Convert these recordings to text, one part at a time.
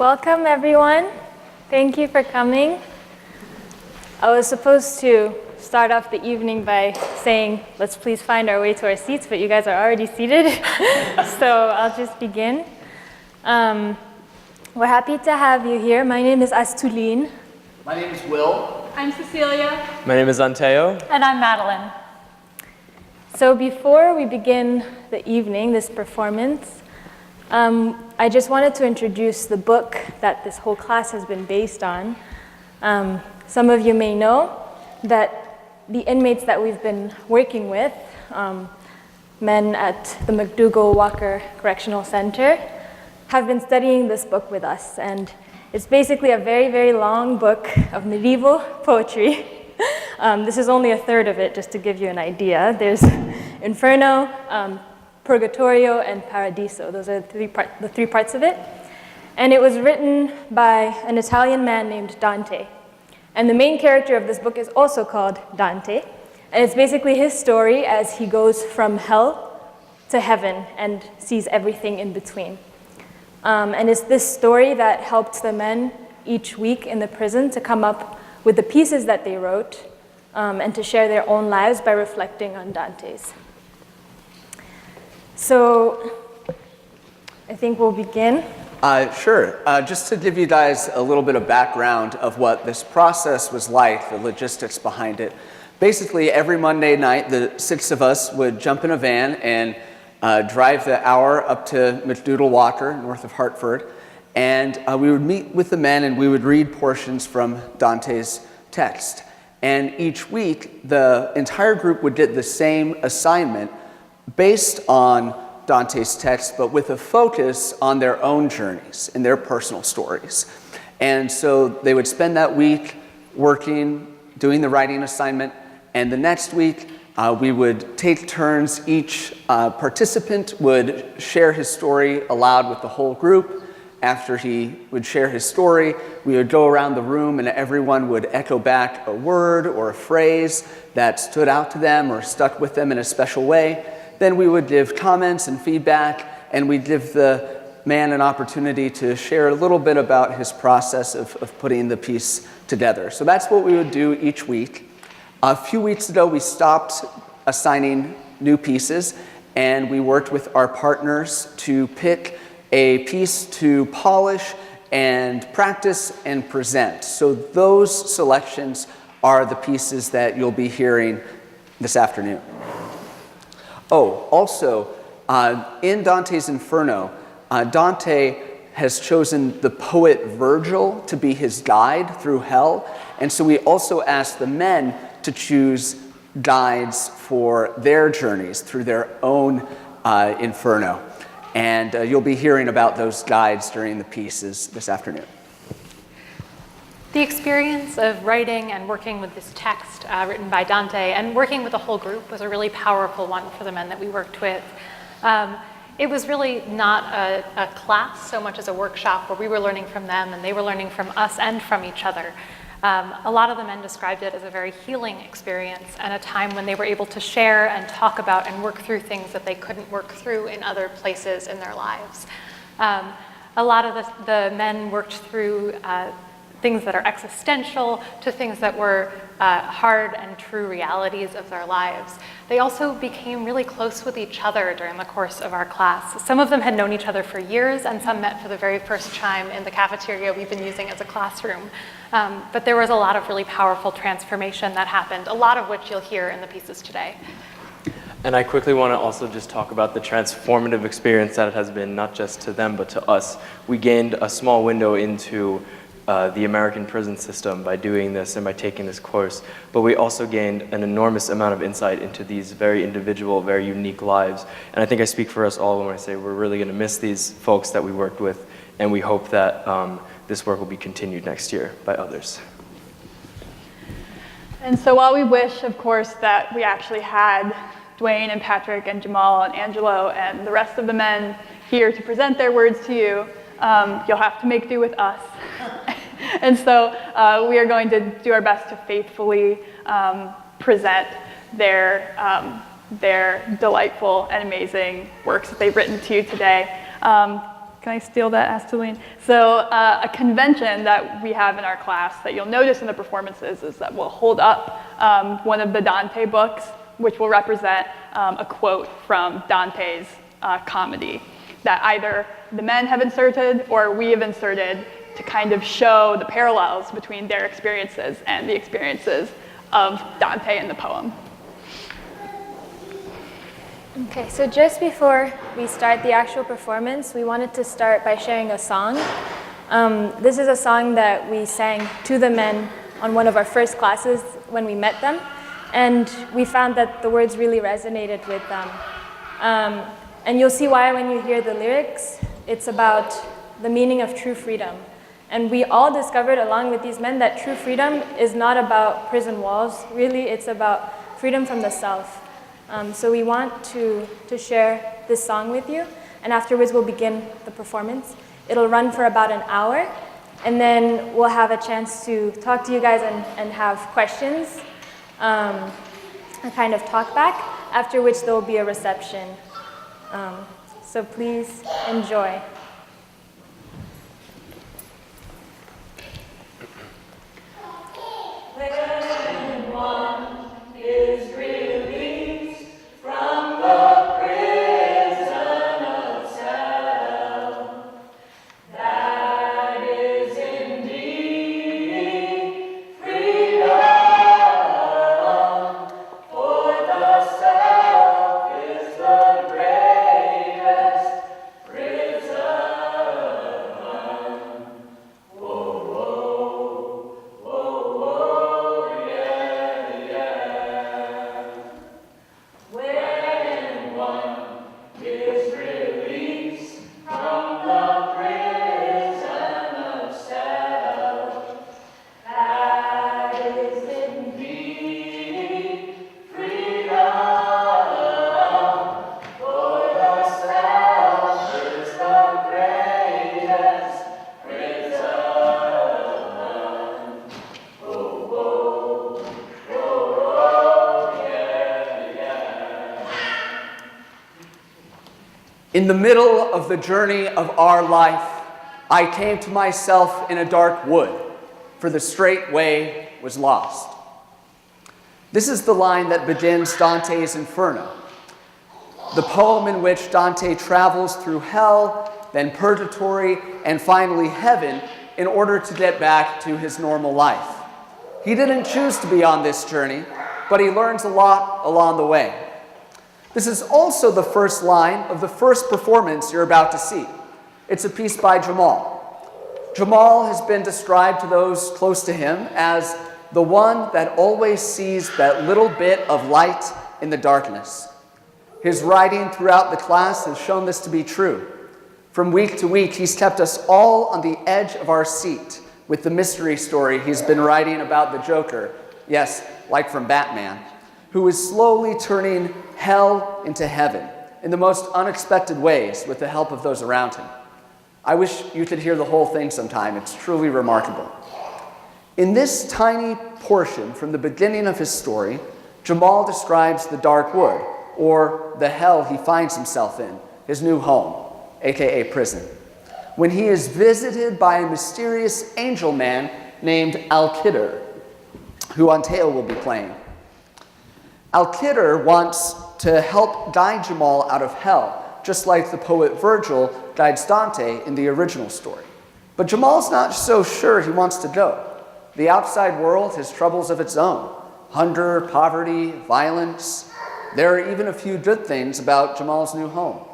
Welcome, everyone. Thank you for coming. I was supposed to start off the evening by saying, let's please find our way to our seats, but you guys are already seated, so I'll just begin. We're happy to have you here. My name is Astulin. My name is Will. I'm Cecilia. My name is Anteo. And I'm Madeline. So before we begin the evening, this performance, I just wanted to introduce the book that this whole class has been based on. Some of you may know that the inmates that we've been working with, men at the MacDougall-Walker Correctional Center, have been studying this book with us. And it's basically a very, very long book of medieval poetry. This is only a third of it, just to give you an idea. There's Inferno, Purgatorio, and Paradiso. Those are the three parts of it. And it was written by an Italian man named Dante. And the main character of this book is also called Dante. And it's basically his story as he goes from hell to heaven and sees everything in between. And it's this story that helped the men each week in the prison to come up with the pieces that they wrote and to share their own lives by reflecting on Dante's. So I think we'll begin. Sure. Just to give you guys a little bit of background of what this process was like, the logistics behind it. Basically, every Monday night, the 6 of us would jump in a van and drive the hour up to MacDougall-Walker, north of Hartford, and we would meet with the men and we would read portions from Dante's text. And each week, the entire group would get the same assignment based on Dante's text, but with a focus on their own journeys and their personal stories. And so they would spend that week working, doing the writing assignment, and the next week we would take turns. Each participant would share his story aloud with the whole group. After he would share his story, we would go around the room and everyone would echo back a word or a phrase that stood out to them or stuck with them in a special way. Then we would give comments and feedback, and we'd give the man an opportunity to share a little bit about his process of putting the piece together. So that's what we would do each week. A few weeks ago, we stopped assigning new pieces, and we worked with our partners to pick a piece to polish and practice and present. So those selections are the pieces that you'll be hearing this afternoon. Oh, also, in Dante's Inferno, Dante has chosen the poet Virgil to be his guide through hell, and so we also asked the men to choose guides for their journeys through their own Inferno. And you'll be hearing about those guides during the pieces this afternoon. The experience of writing and working with this text written by Dante and working with the whole group was a really powerful one for the men that we worked with. It was really not a class so much as a workshop where we were learning from them and they were learning from us and from each other. A lot of the men described it as a very healing experience and a time when they were able to share and talk about and work through things that they couldn't work through in other places in their lives. A lot of the men worked through things that are existential to things that were hard and true realities of their lives. They also became really close with each other during the course of our class. Some of them had known each other for years, and some met for the very first time in the cafeteria we've been using as a classroom. But there was a lot of really powerful transformation that happened, a lot of which you'll hear in the pieces today. And I quickly want to also just talk about the transformative experience that it has been, not just to them, but to us. We gained a small window into the American prison system by doing this and by taking this course, but we also gained an enormous amount of insight into these very individual, very unique lives. And I think I speak for us all when I say we're really going to miss these folks that we worked with, and we hope that this work will be continued next year by others. And so while we wish, of course, that we actually had Dwayne and Patrick and Jamal and Angelo and the rest of the men here to present their words to you, you'll have to make do with us. And so we are going to do our best to faithfully present their delightful and amazing works that they've written to you today. Can I steal that, asked Tulane? So a convention that we have in our class that you'll notice in the performances is that we'll hold up one of the Dante books, which will represent a quote from Dante's comedy that either the men have inserted or we have inserted to kind of show the parallels between their experiences and the experiences of Dante in the poem. Okay, so just before we start the actual performance, we wanted to start by sharing a song. This is a song that we sang to the men on one of our first classes when we met them, and we found that the words really resonated with them. And you'll see why when you hear the lyrics. It's about the meaning of true freedom. And we all discovered, along with these men, that true freedom is not about prison walls. Really, it's about freedom from the self. So we want to share this song with you, and afterwards we'll begin the performance. It'll run for about an hour, and then we'll have a chance to talk to you guys and have questions, a kind of talk back, after which there will be a reception. So please enjoy. When one is released from the prison of self, that is indeed freedom, for the self is the greatest prison. Whoa, whoa, whoa, whoa, yeah, yeah. When one is released from the prison of self, that is indeed freedom, for the self is the greatest prison. Oh, whoa, whoa, whoa, yeah, yeah. In the middle of the journey of our life, I came to myself in a dark wood, for the straight way was lost. This is the line that begins Dante's Inferno, the poem in which Dante travels through hell, then purgatory, and finally heaven in order to get back to his normal life. He didn't choose to be on this journey, but he learns a lot along the way. This is also the first line of the first performance you're about to see. It's a piece by Jamal. Jamal has been described to those close to him as the one that always sees that little bit of light in the darkness. His writing throughout the class has shown this to be true. From week to week, he's kept us all on the edge of our seat with the mystery story he's been writing about the Joker, yes, like from Batman, who is slowly turning hell into heaven in the most unexpected ways with the help of those around him. I wish you could hear the whole thing sometime. It's truly remarkable. In this tiny portion from the beginning of his story, Jamal describes the dark wood, or the hell he finds himself in, his new home, aka prison, when he is visited by a mysterious angel man named Al-Kidr, who Anteo will be playing. Al-Kidr wants to help guide Jamal out of hell, just like the poet Virgil guides Dante in the original story. But Jamal's not so sure he wants to go. The outside world has troubles of its own: hunger, poverty, violence. There are even a few good things about Jamal's new home.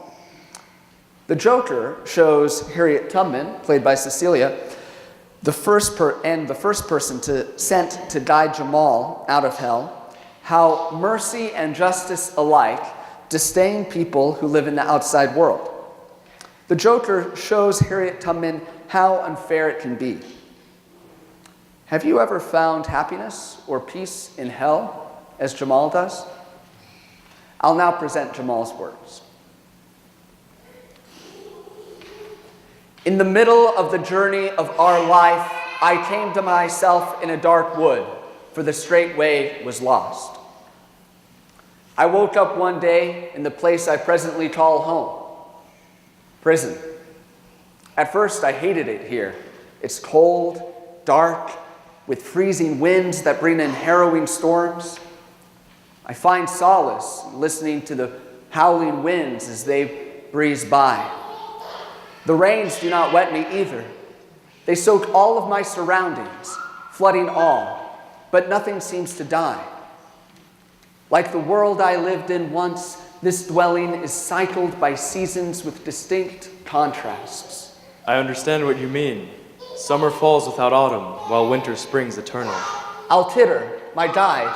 The Joker shows Harriet Tubman, played by Cecilia, the first person sent to guide Jamal out of hell, how mercy and justice alike disdain people who live in the outside world. The Joker shows Harriet Tubman how unfair it can be. Have you ever found happiness or peace in hell, as Jamal does? I'll now present Jamal's words. In the middle of the journey of our life, I came to myself in a dark wood, for the straight way was lost. I woke up one day in the place I presently call home, prison. At first, I hated it here. It's cold, dark, with freezing winds that bring in harrowing storms. I find solace in listening to the howling winds as they breeze by. The rains do not wet me either. They soak all of my surroundings, flooding all, but nothing seems to die. Like the world I lived in once, this dwelling is cycled by seasons with distinct contrasts. I understand what you mean. Summer falls without autumn, while winter springs eternal. I'll titter, my guide.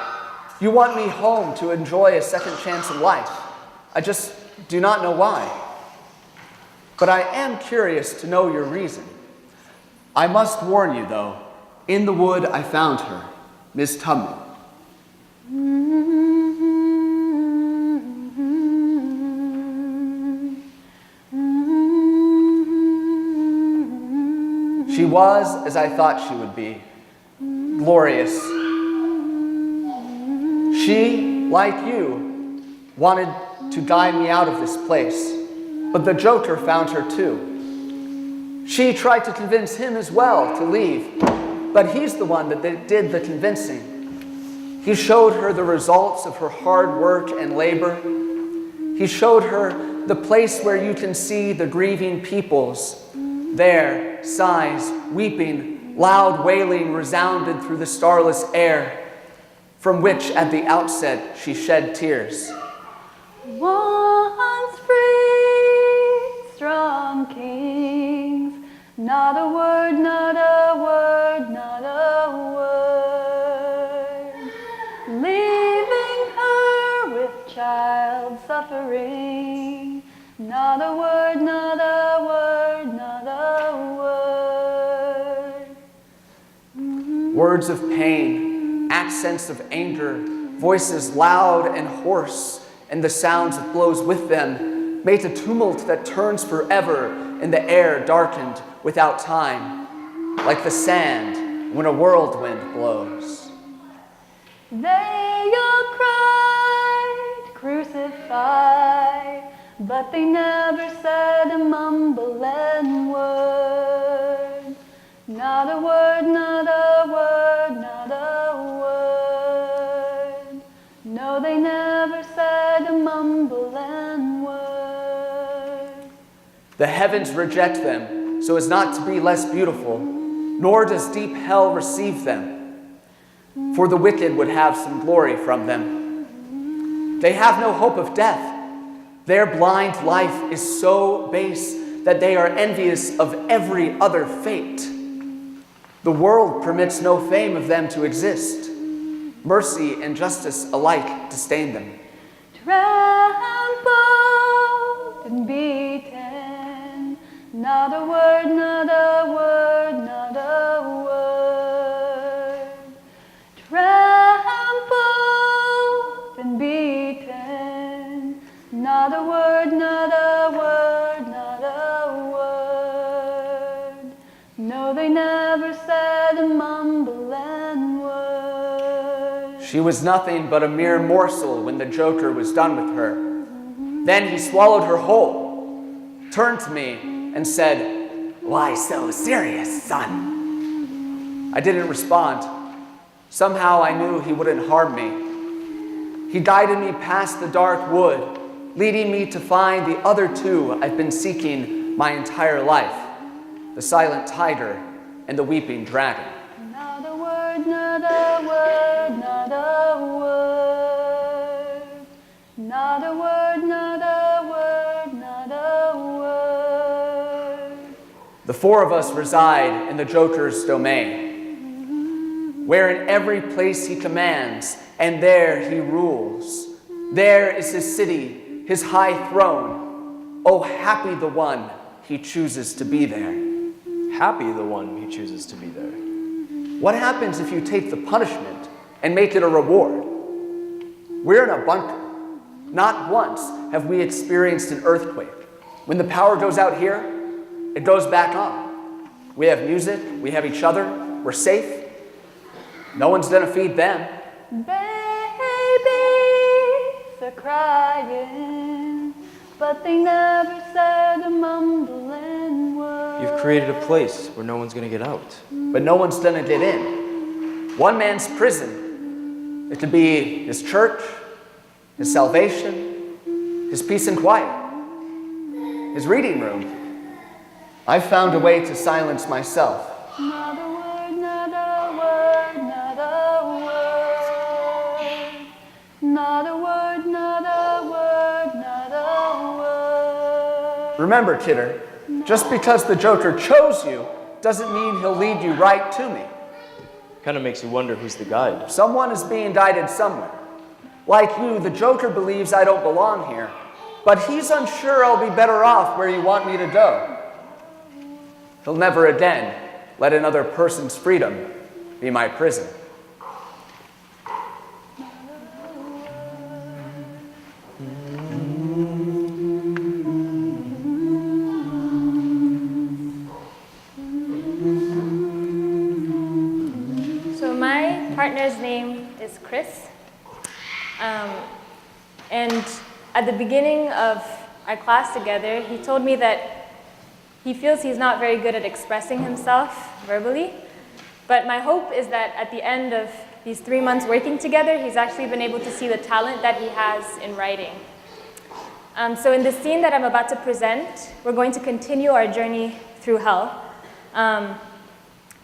You want me home to enjoy a second chance in life. I just do not know why. But I am curious to know your reason. I must warn you, though, in the wood I found her, Miss Tubman. She was as I thought she would be, glorious. She, like you, wanted to guide me out of this place, but the Joker found her too. She tried to convince him as well to leave, but he's the one that did the convincing. He showed her the results of her hard work and labor. He showed her the place where you can see the grieving peoples. There, sighs, weeping, loud wailing resounded through the starless air, from which at the outset she shed tears. Once free, strong kings, not a word, not a word, not a word, leaving her with child suffering, not a word, not a word, not a word. Words of pain, accents of anger, voices loud and hoarse, and the sounds of blows with them made a tumult that turns forever in the air darkened without time, like the sand when a whirlwind blows. They all cried, crucify, but they never said a mumbling word. Not a word, not a word, not a word. No, they never said a mumbling word. The heavens reject them so as not to be less beautiful, nor does deep hell receive them, for the wicked would have some glory from them. They have no hope of death. Their blind life is so base that they are envious of every other fate. The world permits no fame of them to exist. Mercy and justice alike disdain them. Trampled and beaten, not a word, not a word, not a word. Trampled and beaten, not a word, not a word, not a word. No, they never said a mumbling word. She was nothing but a mere morsel when the Joker was done with her. Then he swallowed her whole, turned to me, and said, "Why so serious, son?" I didn't respond. Somehow I knew he wouldn't harm me. He guided me past the dark wood, leading me to find the other two I've been seeking my entire life, the silent tiger and the weeping dragon. Not a word, not a word, not a word. Not a word, not a word, not a word. The four of us reside in the Joker's domain, where in every place he commands, and there he rules. There is his city, his high throne. Oh, happy the one he chooses to be there. Happy the one he chooses to be there. What happens if you take the punishment and make it a reward? We're in a bunker. Not once have we experienced an earthquake. When the power goes out here, it goes back on. We have music, we have each other, we're safe. No one's gonna feed them. Babies are crying, but they never said a mumbling word. You've created a place where no one's going to get out. But no one's gonna get in. One man's prison is to be his church, his salvation, his peace and quiet, his reading room. I've found a way to silence myself. Not a word, not a word, not a word. Not a word, not a word, not a word. Remember, kidder, just because the Joker chose you doesn't mean he'll lead you right to me. Kind of makes you wonder who's the guide. Someone is being indicted somewhere. Like you, the Joker believes I don't belong here, but he's unsure I'll be better off where you want me to go. He'll never again let another person's freedom be my prison. So my partner's name is Chris. And at the beginning of our class together, he told me that he feels he's not very good at expressing himself verbally. But my hope is that at the end of these 3 months working together, he's actually been able to see the talent that he has in writing. So in the scene that I'm about to present, we're going to continue our journey through hell. And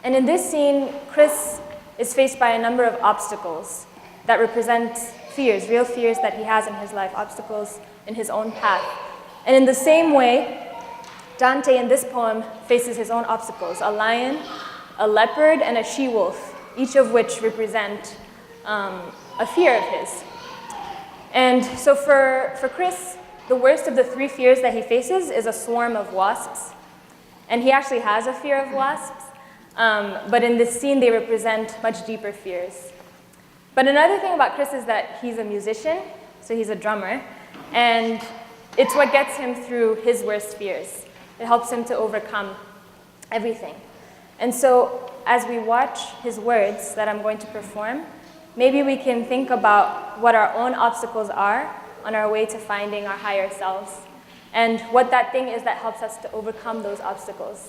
in this scene, Chris is faced by a number of obstacles that represent fears, real fears that he has in his life, obstacles in his own path. And in the same way, Dante in this poem faces his own obstacles, a lion, a leopard, and a she-wolf, each of which represent a fear of his. And so for Chris, the worst of the 3 fears that he faces is a swarm of wasps. And he actually has a fear of wasps, but in this scene they represent much deeper fears. But another thing about Chris is that he's a musician, so he's a drummer, and it's what gets him through his worst fears. It helps him to overcome everything. And so as we watch his words that I'm going to perform, maybe we can think about what our own obstacles are on our way to finding our higher selves, and what that thing is that helps us to overcome those obstacles.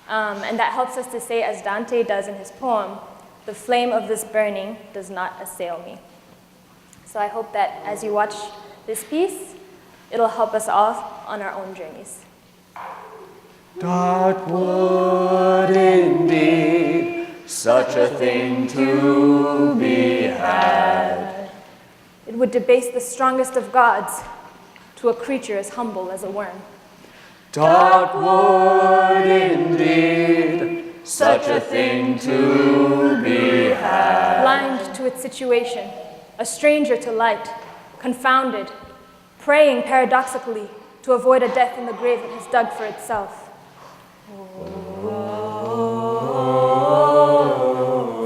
And that helps us to say, as Dante does in his poem, "The flame of this burning does not assail me." So I hope that as you watch this piece, it'll help us all on our own journeys. Dark wood indeed, such a thing to be had. It would debase the strongest of gods to a creature as humble as a worm. Dark wood indeed, such a thing to be had. Blind to its situation, a stranger to light, confounded, praying paradoxically to avoid a death in the grave it has dug for itself.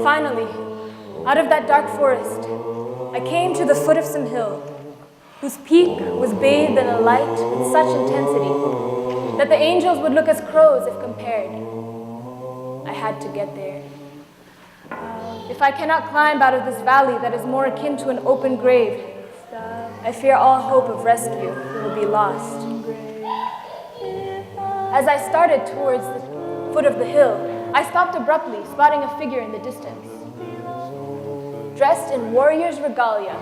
Finally, out of that dark forest, I came to the foot of some hill, whose peak was bathed in a light with such intensity that the angels would look as crows if compared. I had to get there. If I cannot climb out of this valley that is more akin to an open grave, I fear all hope of rescue will be lost. As I started towards the foot of the hill, I stopped abruptly, spotting a figure in the distance. Dressed in warrior's regalia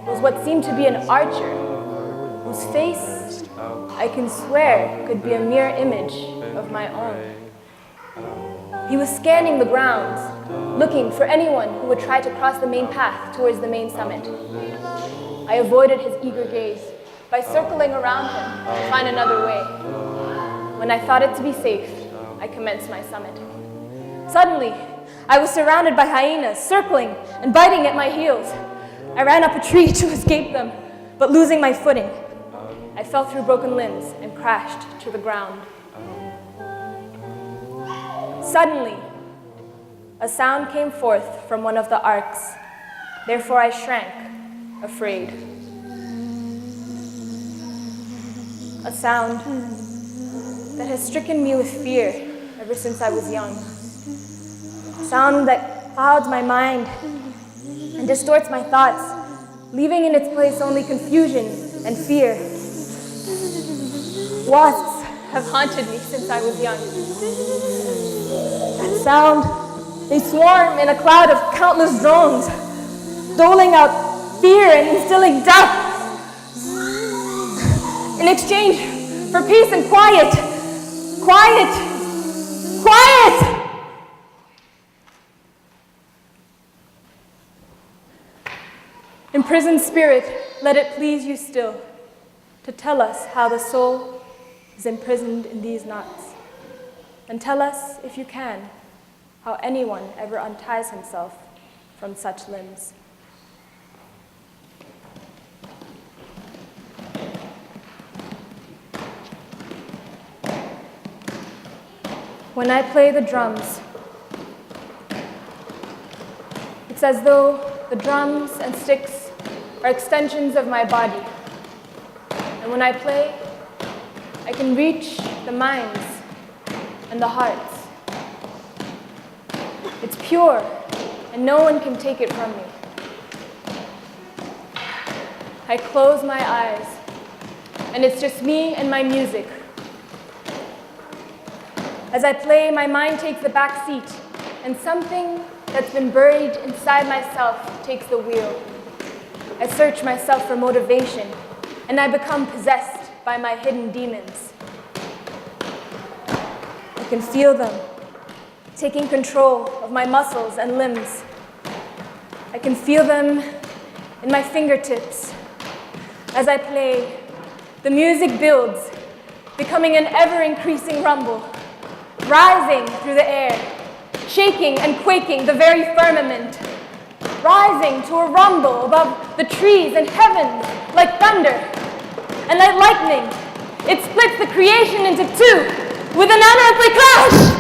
was what seemed to be an archer, whose face, I can swear, could be a mere image of my own. He was scanning the grounds, looking for anyone who would try to cross the main path towards the main summit. I avoided his eager gaze by circling around him to find another way. When I thought it to be safe, I commenced my summit. Suddenly, I was surrounded by hyenas, circling and biting at my heels. I ran up a tree to escape them, but losing my footing, I fell through broken limbs and crashed to the ground. Suddenly, a sound came forth from one of the arcs. Therefore I shrank, afraid. A sound that has stricken me with fear ever since I was young. A sound that clouds my mind and distorts my thoughts, leaving in its place only confusion and fear. Wasps have haunted me since I was young. That sound, they swarm in a cloud of countless drones, doling out fear and instilling doubt. In exchange for peace and quiet, quiet, quiet! Imprisoned spirit, let it please you still to tell us how the soul is imprisoned in these knots. And tell us, if you can, how anyone ever unties himself from such limbs. When I play the drums, it's as though the drums and sticks are extensions of my body. And when I play, I can reach the minds and the hearts. It's pure, and no one can take it from me. I close my eyes, and it's just me and my music. As I play, my mind takes the back seat, and something that's been buried inside myself takes the wheel. I search myself for motivation, and I become possessed by my hidden demons. I can feel them taking control of my muscles and limbs. I can feel them in my fingertips. As I play, the music builds, becoming an ever-increasing rumble, rising through the air, shaking and quaking the very firmament, rising to a rumble above the trees and heavens like thunder. And like lightning, it splits the creation into two with an unearthly clash.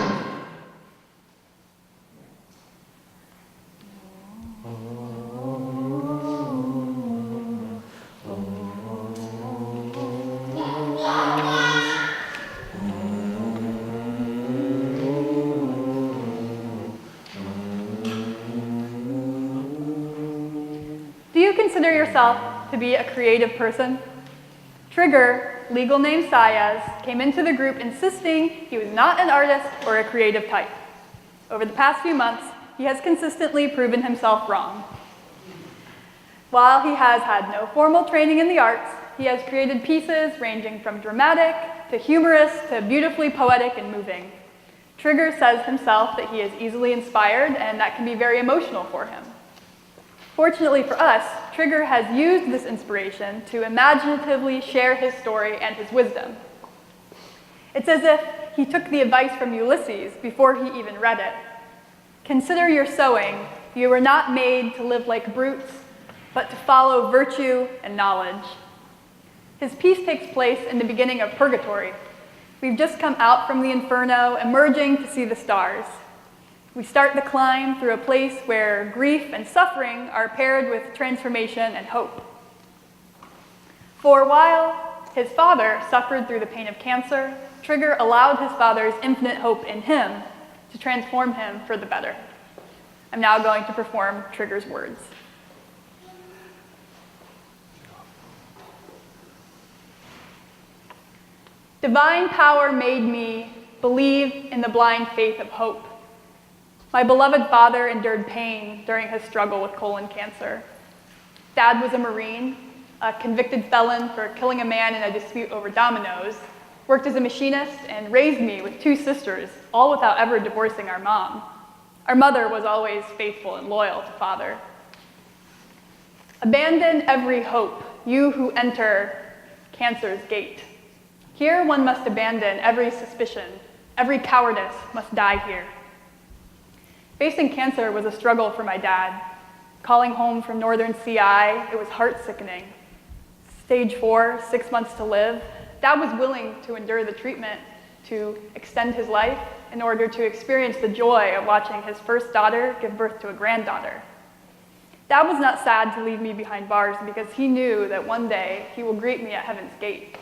Do you consider yourself to be a creative person? Trigger, legal name Sayaz, came into the group insisting he was not an artist or a creative type. Over the past few months, he has consistently proven himself wrong. While he has had no formal training in the arts, he has created pieces ranging from dramatic to humorous to beautifully poetic and moving. Trigger says himself that he is easily inspired, and that can be very emotional for him. Fortunately for us, Trigger has used this inspiration to imaginatively share his story and his wisdom. It's as if he took the advice from Ulysses before he even read it. Consider your sowing. You were not made to live like brutes, but to follow virtue and knowledge. His piece takes place in the beginning of purgatory. We've just come out from the inferno, emerging to see the stars. We start the climb through a place where grief and suffering are paired with transformation and hope. For a while, his father suffered through the pain of cancer. Trigger allowed his father's infinite hope in him to transform him for the better. I'm now going to perform Trigger's words. Divine power made me believe in the blind faith of hope. My beloved father endured pain during his struggle with colon cancer. Dad was a Marine, a convicted felon for killing a man in a dispute over dominoes, worked as a machinist, and raised me with two sisters, all without ever divorcing our mom. Our mother was always faithful and loyal to father. Abandon every hope, you who enter cancer's gate. Here one must abandon every suspicion. Every cowardice must die here. Facing cancer was a struggle for my dad. Calling home from Northern CI, it was heart-sickening. Stage 4, 6 months to live. Dad was willing to endure the treatment to extend his life in order to experience the joy of watching his first daughter give birth to a granddaughter. Dad was not sad to leave me behind bars because he knew that one day he will greet me at heaven's gate.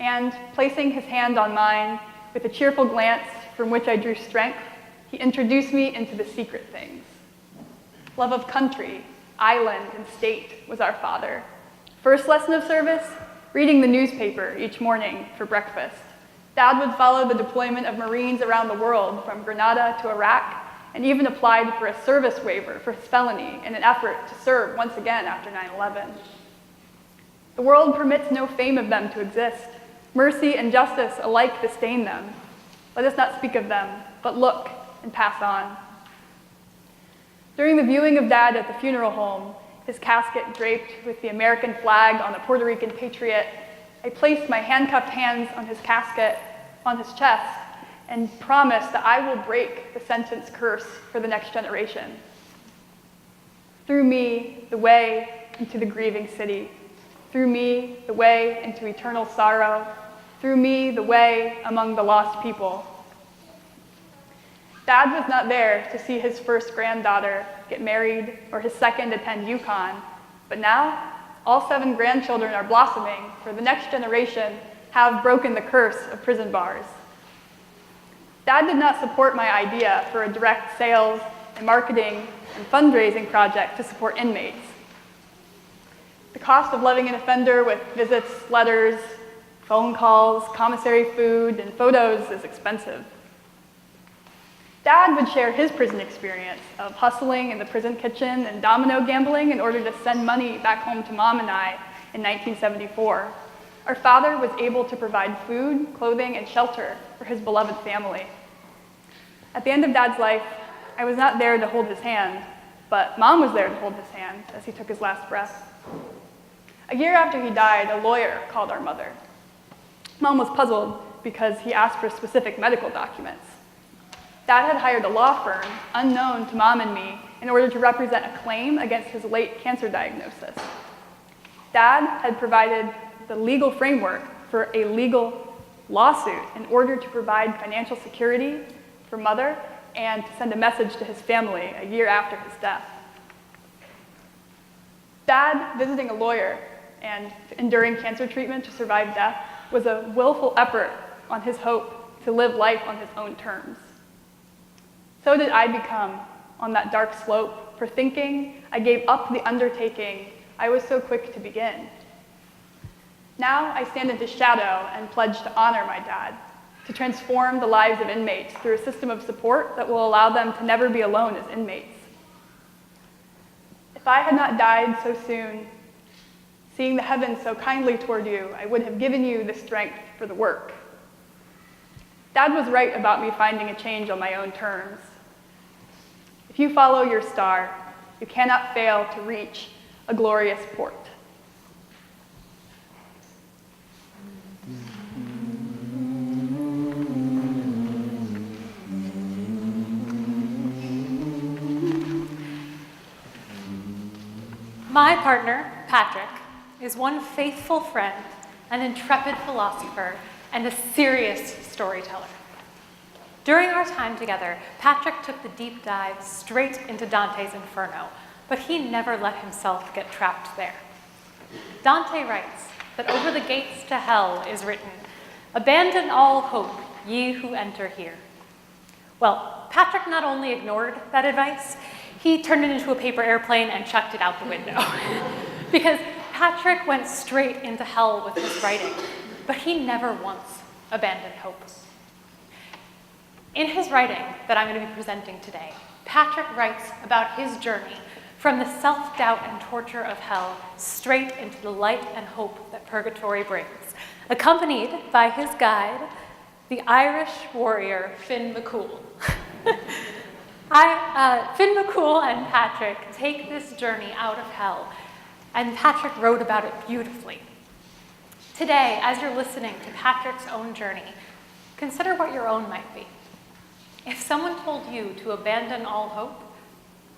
And placing his hand on mine with a cheerful glance from which I drew strength, he introduced me into the secret things. Love of country, island, and state was our father. First lesson of service, reading the newspaper each morning for breakfast. Dad would follow the deployment of Marines around the world, from Grenada to Iraq, and even applied for a service waiver for his felony in an effort to serve once again after 9/11. The world permits no fame of them to exist. Mercy and justice alike disdain them. Let us not speak of them, but look and pass on. During the viewing of Dad at the funeral home, his casket draped with the American flag on a Puerto Rican patriot, I placed my handcuffed hands on his casket, on his chest, and promised that I will break the sentence curse for the next generation. Through me, the way into the grieving city. Through me, the way into eternal sorrow. Through me, the way among the lost people. Dad was not there to see his first granddaughter get married or his second attend UConn, but now all 7 grandchildren are blossoming, for the next generation have broken the curse of prison bars. Dad did not support my idea for a direct sales and marketing and fundraising project to support inmates. The cost of loving an offender with visits, letters, phone calls, commissary food, and photos is expensive. Dad would share his prison experience of hustling in the prison kitchen and domino gambling in order to send money back home to Mom and I in 1974. Our father was able to provide food, clothing, and shelter for his beloved family. At the end of Dad's life, I was not there to hold his hand, but Mom was there to hold his hand as he took his last breath. A year after he died, a lawyer called our mother. Mom was puzzled because he asked for specific medical documents. Dad had hired a law firm, unknown to Mom and me, in order to represent a claim against his late cancer diagnosis. Dad had provided the legal framework for a legal lawsuit in order to provide financial security for Mother and to send a message to his family a year after his death. Dad visiting a lawyer and enduring cancer treatment to survive death was a willful effort on his hope to live life on his own terms. So did I become on that dark slope, for thinking I gave up the undertaking I was so quick to begin. Now I stand in his shadow and pledge to honor my dad, to transform the lives of inmates through a system of support that will allow them to never be alone as inmates. If I had not died so soon, seeing the heavens so kindly toward you, I would have given you the strength for the work. Dad was right about me finding a change on my own terms. If you follow your star, you cannot fail to reach a glorious port. My partner, Patrick, is one faithful friend, an intrepid philosopher, and a serious storyteller. During our time together, Patrick took the deep dive straight into Dante's Inferno, but he never let himself get trapped there. Dante writes that over the gates to hell is written, "Abandon all hope, ye who enter here." Well, Patrick not only ignored that advice, he turned it into a paper airplane and chucked it out the window. Because Patrick went straight into hell with his writing, but he never once abandoned hope. In his writing that I'm going to be presenting today, Patrick writes about his journey from the self-doubt and torture of hell straight into the light and hope that purgatory brings, accompanied by his guide, the Irish warrior Finn McCool. Finn McCool and Patrick take this journey out of hell, and Patrick wrote about it beautifully. Today, as you're listening to Patrick's own journey, consider what your own might be. If someone told you to abandon all hope,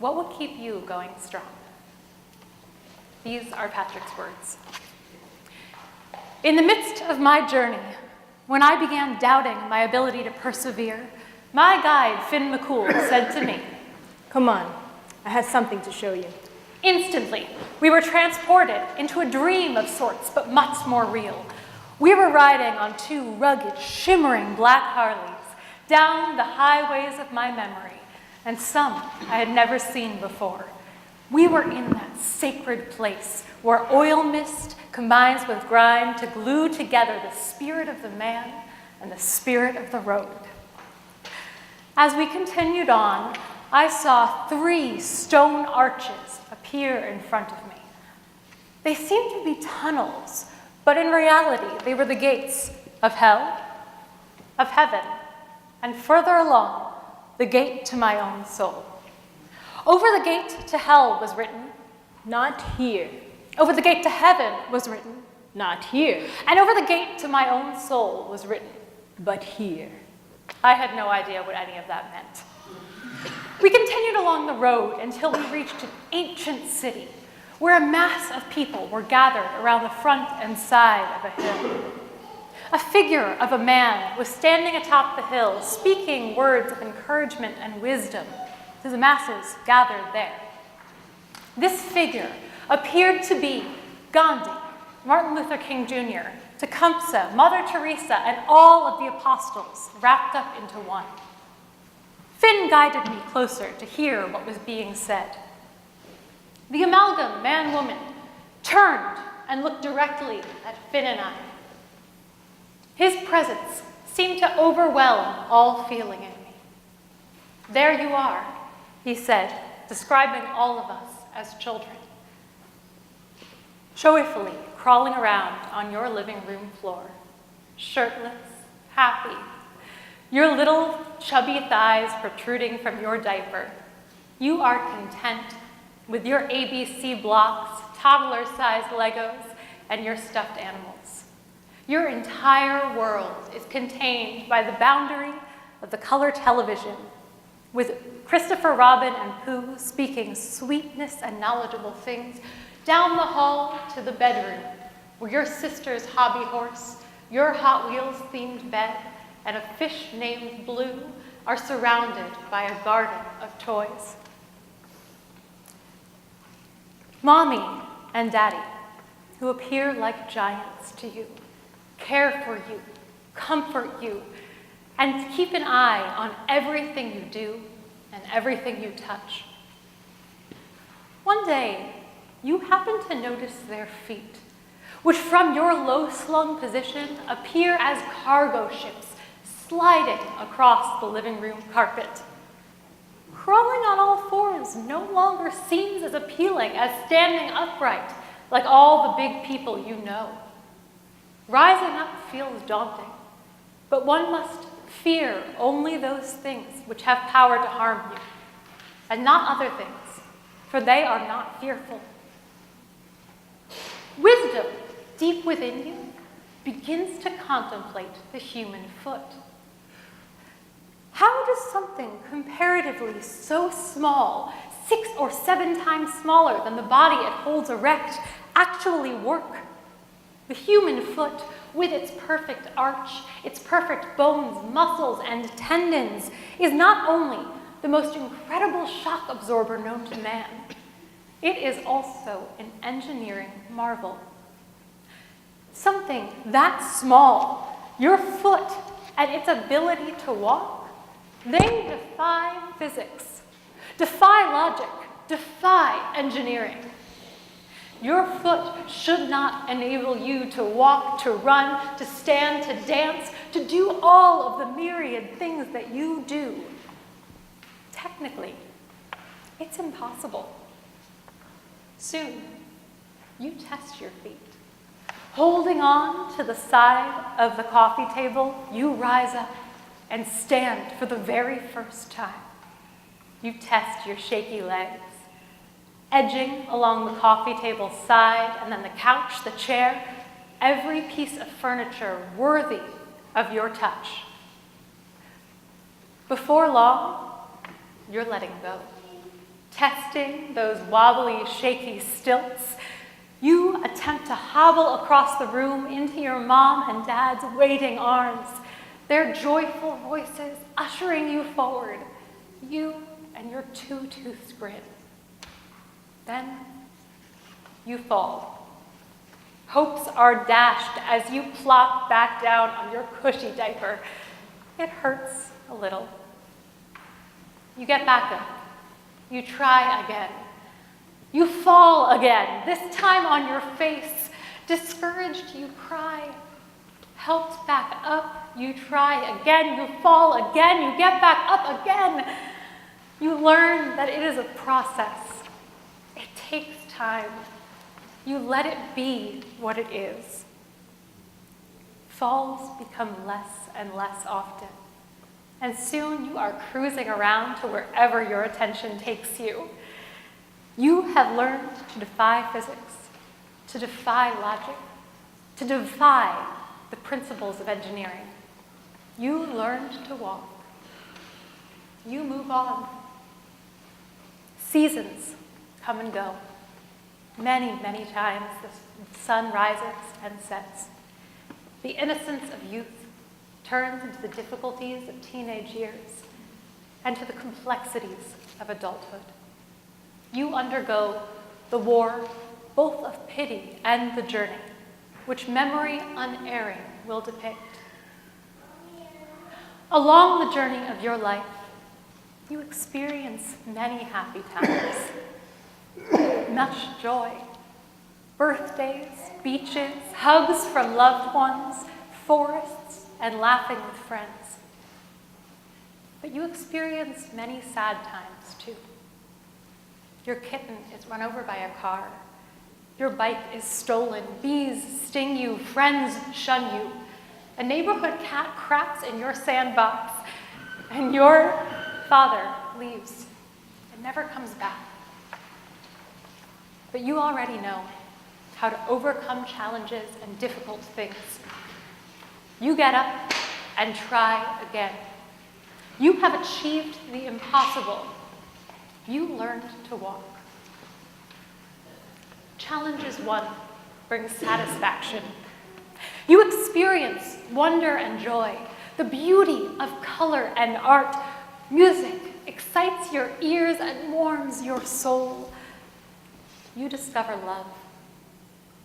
what would keep you going strong? These are Patrick's words. In the midst of my journey, when I began doubting my ability to persevere, my guide, Finn McCool, said to me, Come on, I have something to show you. Instantly, we were transported into a dream of sorts, but much more real. We were riding on 2 rugged, shimmering black Harleys down the highways of my memory, and some I had never seen before. We were in that sacred place where oil mist combines with grime to glue together the spirit of the man and the spirit of the road. As we continued on, I saw 3 stone arches appear in front of me. They seemed to be tunnels, but in reality, they were the gates of hell, of heaven, and further along, the gate to my own soul. Over the gate to hell was written, Not here. over the gate to heaven was written, Not here. and over the gate to my own soul was written. But here. I had no idea what any of that meant. We continued along the road until we reached an ancient city where a mass of people were gathered around the front and side of a hill. A figure of a man was standing atop the hill, speaking words of encouragement and wisdom to the masses gathered there. This figure appeared to be Gandhi, Martin Luther King Jr., Tecumseh, Mother Teresa, and all of the apostles wrapped up into one. Finn guided me closer to hear what was being said. The amalgam man-woman turned and looked directly at Finn and I. His presence seemed to overwhelm all feeling in me. There you are, he said, describing all of us as children, joyfully crawling around on your living room floor, shirtless, happy, your little chubby thighs protruding from your diaper. You are content with your ABC blocks, toddler-sized Legos, and your stuffed animals. Your entire world is contained by the boundary of the color television, with Christopher Robin and Pooh speaking sweetness and knowledgeable things down the hall to the bedroom, where your sister's hobby horse, your Hot Wheels-themed bed, and a fish named Blue are surrounded by a garden of toys. Mommy and Daddy, who appear like giants to you, care for you, comfort you, and keep an eye on everything you do and everything you touch. One day, you happen to notice their feet, which from your low-slung position appear as cargo ships sliding across the living room carpet. Crawling on all fours no longer seems as appealing as standing upright like all the big people you know. Rising up feels daunting, but one must fear only those things which have power to harm you, and not other things, for they are not fearful. Wisdom, deep within you, begins to contemplate the human foot. How does something comparatively so small, 6 or 7 times smaller than the body it holds erect, actually work? The human foot, with its perfect arch, its perfect bones, muscles, and tendons, is not only the most incredible shock absorber known to man, it is also an engineering marvel. Something that small, your foot and its ability to walk, they defy physics, defy logic, defy engineering. Your foot should not enable you to walk, to run, to stand, to dance, to do all of the myriad things that you do. Technically, it's impossible. Soon, you test your feet. Holding on to the side of the coffee table, you rise up and stand for the very first time. You test your shaky legs, edging along the coffee table's side and then the couch, the chair, every piece of furniture worthy of your touch. Before long, you're letting go. Testing those wobbly, shaky stilts, you attempt to hobble across the room into your mom and dad's waiting arms, their joyful voices ushering you forward, you and your two-toothed grin. Then you fall. Hopes are dashed as you plop back down on your cushy diaper. It hurts a little. You get back up. You try again. You fall again, this time on your face. Discouraged, you cry, Helped back up, you try again, you fall again, you get back up again. You learn that it is a process. It takes time. You let it be what it is. Falls become less and less often, and soon you are cruising around to wherever your attention takes you. You have learned to defy physics, to defy logic, to defy the principles of engineering. You learned to walk. You move on. Seasons come and go. Many, many times the sun rises and sets. The innocence of youth turns into the difficulties of teenage years and to the complexities of adulthood. You undergo the war, both of pity and the journey, which memory unerring will depict. Along the journey of your life, you experience many happy times, much joy, birthdays, beaches, hugs from loved ones, forests, and laughing with friends. But you experience many sad times too. Your kitten is run over by a car. Your bike is stolen, bees sting you, friends shun you. A neighborhood cat craps in your sandbox, and your father leaves and never comes back. But you already know how to overcome challenges and difficult things. You get up and try again. You have achieved the impossible. You learned to walk. Challenges won brings satisfaction. You experience wonder and joy, the beauty of color and art. Music excites your ears and warms your soul. You discover love,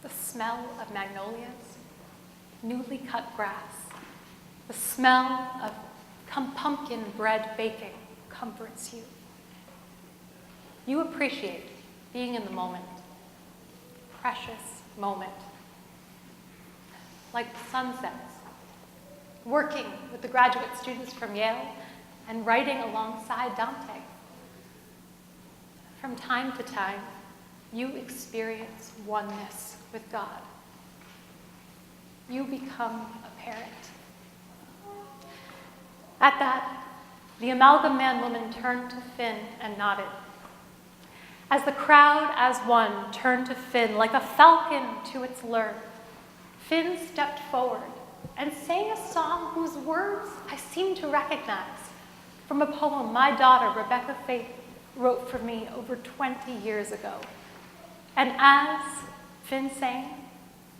the smell of magnolias, newly cut grass, the smell of pumpkin bread baking comforts you. You appreciate being in the moment, precious moment, like the sunsets, working with the graduate students from Yale and writing alongside Dante. From time to time, you experience oneness with God. You become a parent. At that, the amalgam man-woman turned to Finn and nodded. As the crowd as one turned to Finn like a falcon to its lure, Finn stepped forward and sang a song whose words I seem to recognize from a poem my daughter, Rebecca Faith, wrote for me over 20 years ago. And as Finn sang,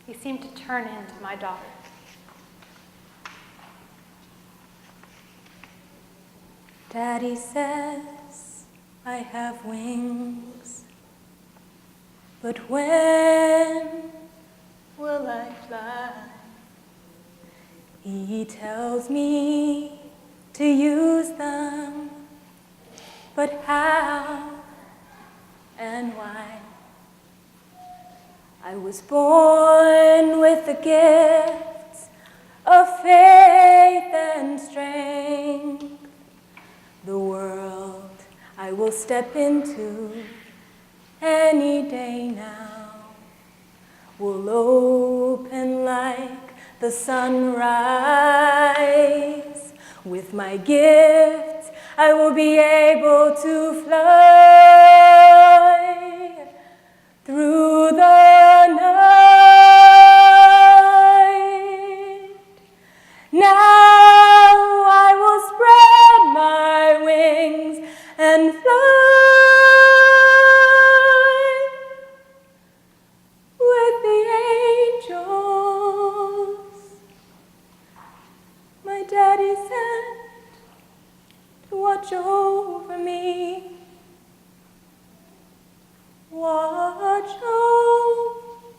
he seemed to turn into my daughter. Daddy says I have wings, but when will I fly? He tells me to use them, but how and why? I was born with the gifts of faith and strength. The world I will step into any day now will open like the sunrise. With my gifts, I will be able to fly through the night. Now I will spread my wings and fly with the angels. My daddy said to watch over me. Watch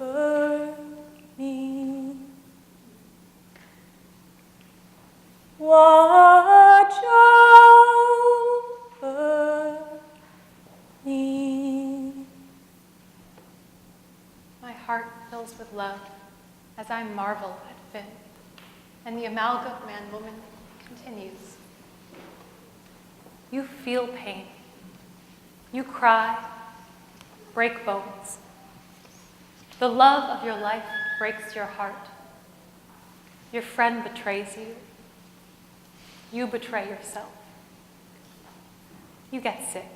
over me. Watch over me. My heart fills with love as I marvel at Finn. And the amalgam man-woman continues. You feel pain. You cry, break bones. The love of your life breaks your heart. Your friend betrays you. You betray yourself. You get sick.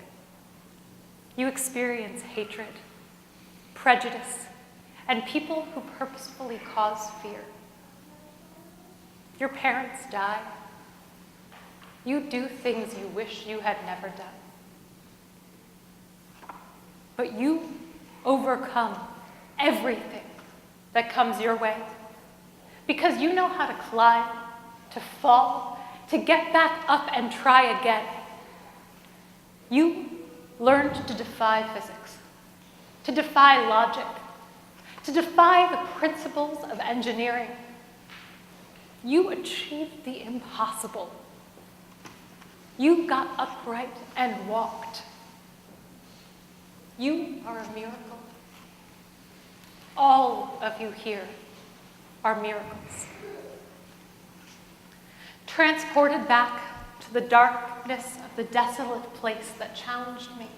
You experience hatred, prejudice, and people who purposefully cause fear. Your parents die. You do things you wish you had never done. But you overcome everything that comes your way because you know how to climb, to fall, to get back up and try again. You learned to defy physics, to defy logic, to defy the principles of engineering. You achieved the impossible. You got upright and walked. You are a miracle. All of you here are miracles. Transported back to the darkness of the desolate place that challenged me,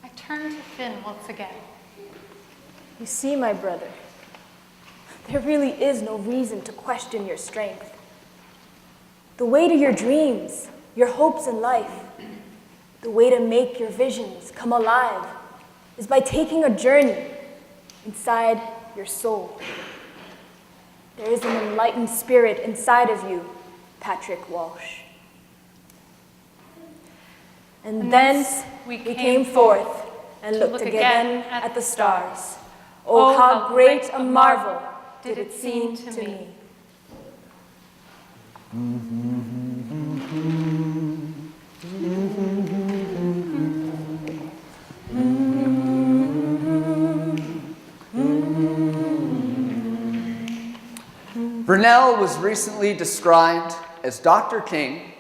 I turned to Finn once again. You see, my brother, there really is no reason to question your strength. The way to your dreams, your hopes in life, the way to make your visions come alive is by taking a journey inside your soul. There is an enlightened spirit inside of you, Patrick Walsh. And thence we came forth and looked again at the stars. Oh, how great a marvel did it seem to me. Brunel was recently described as Dr. King,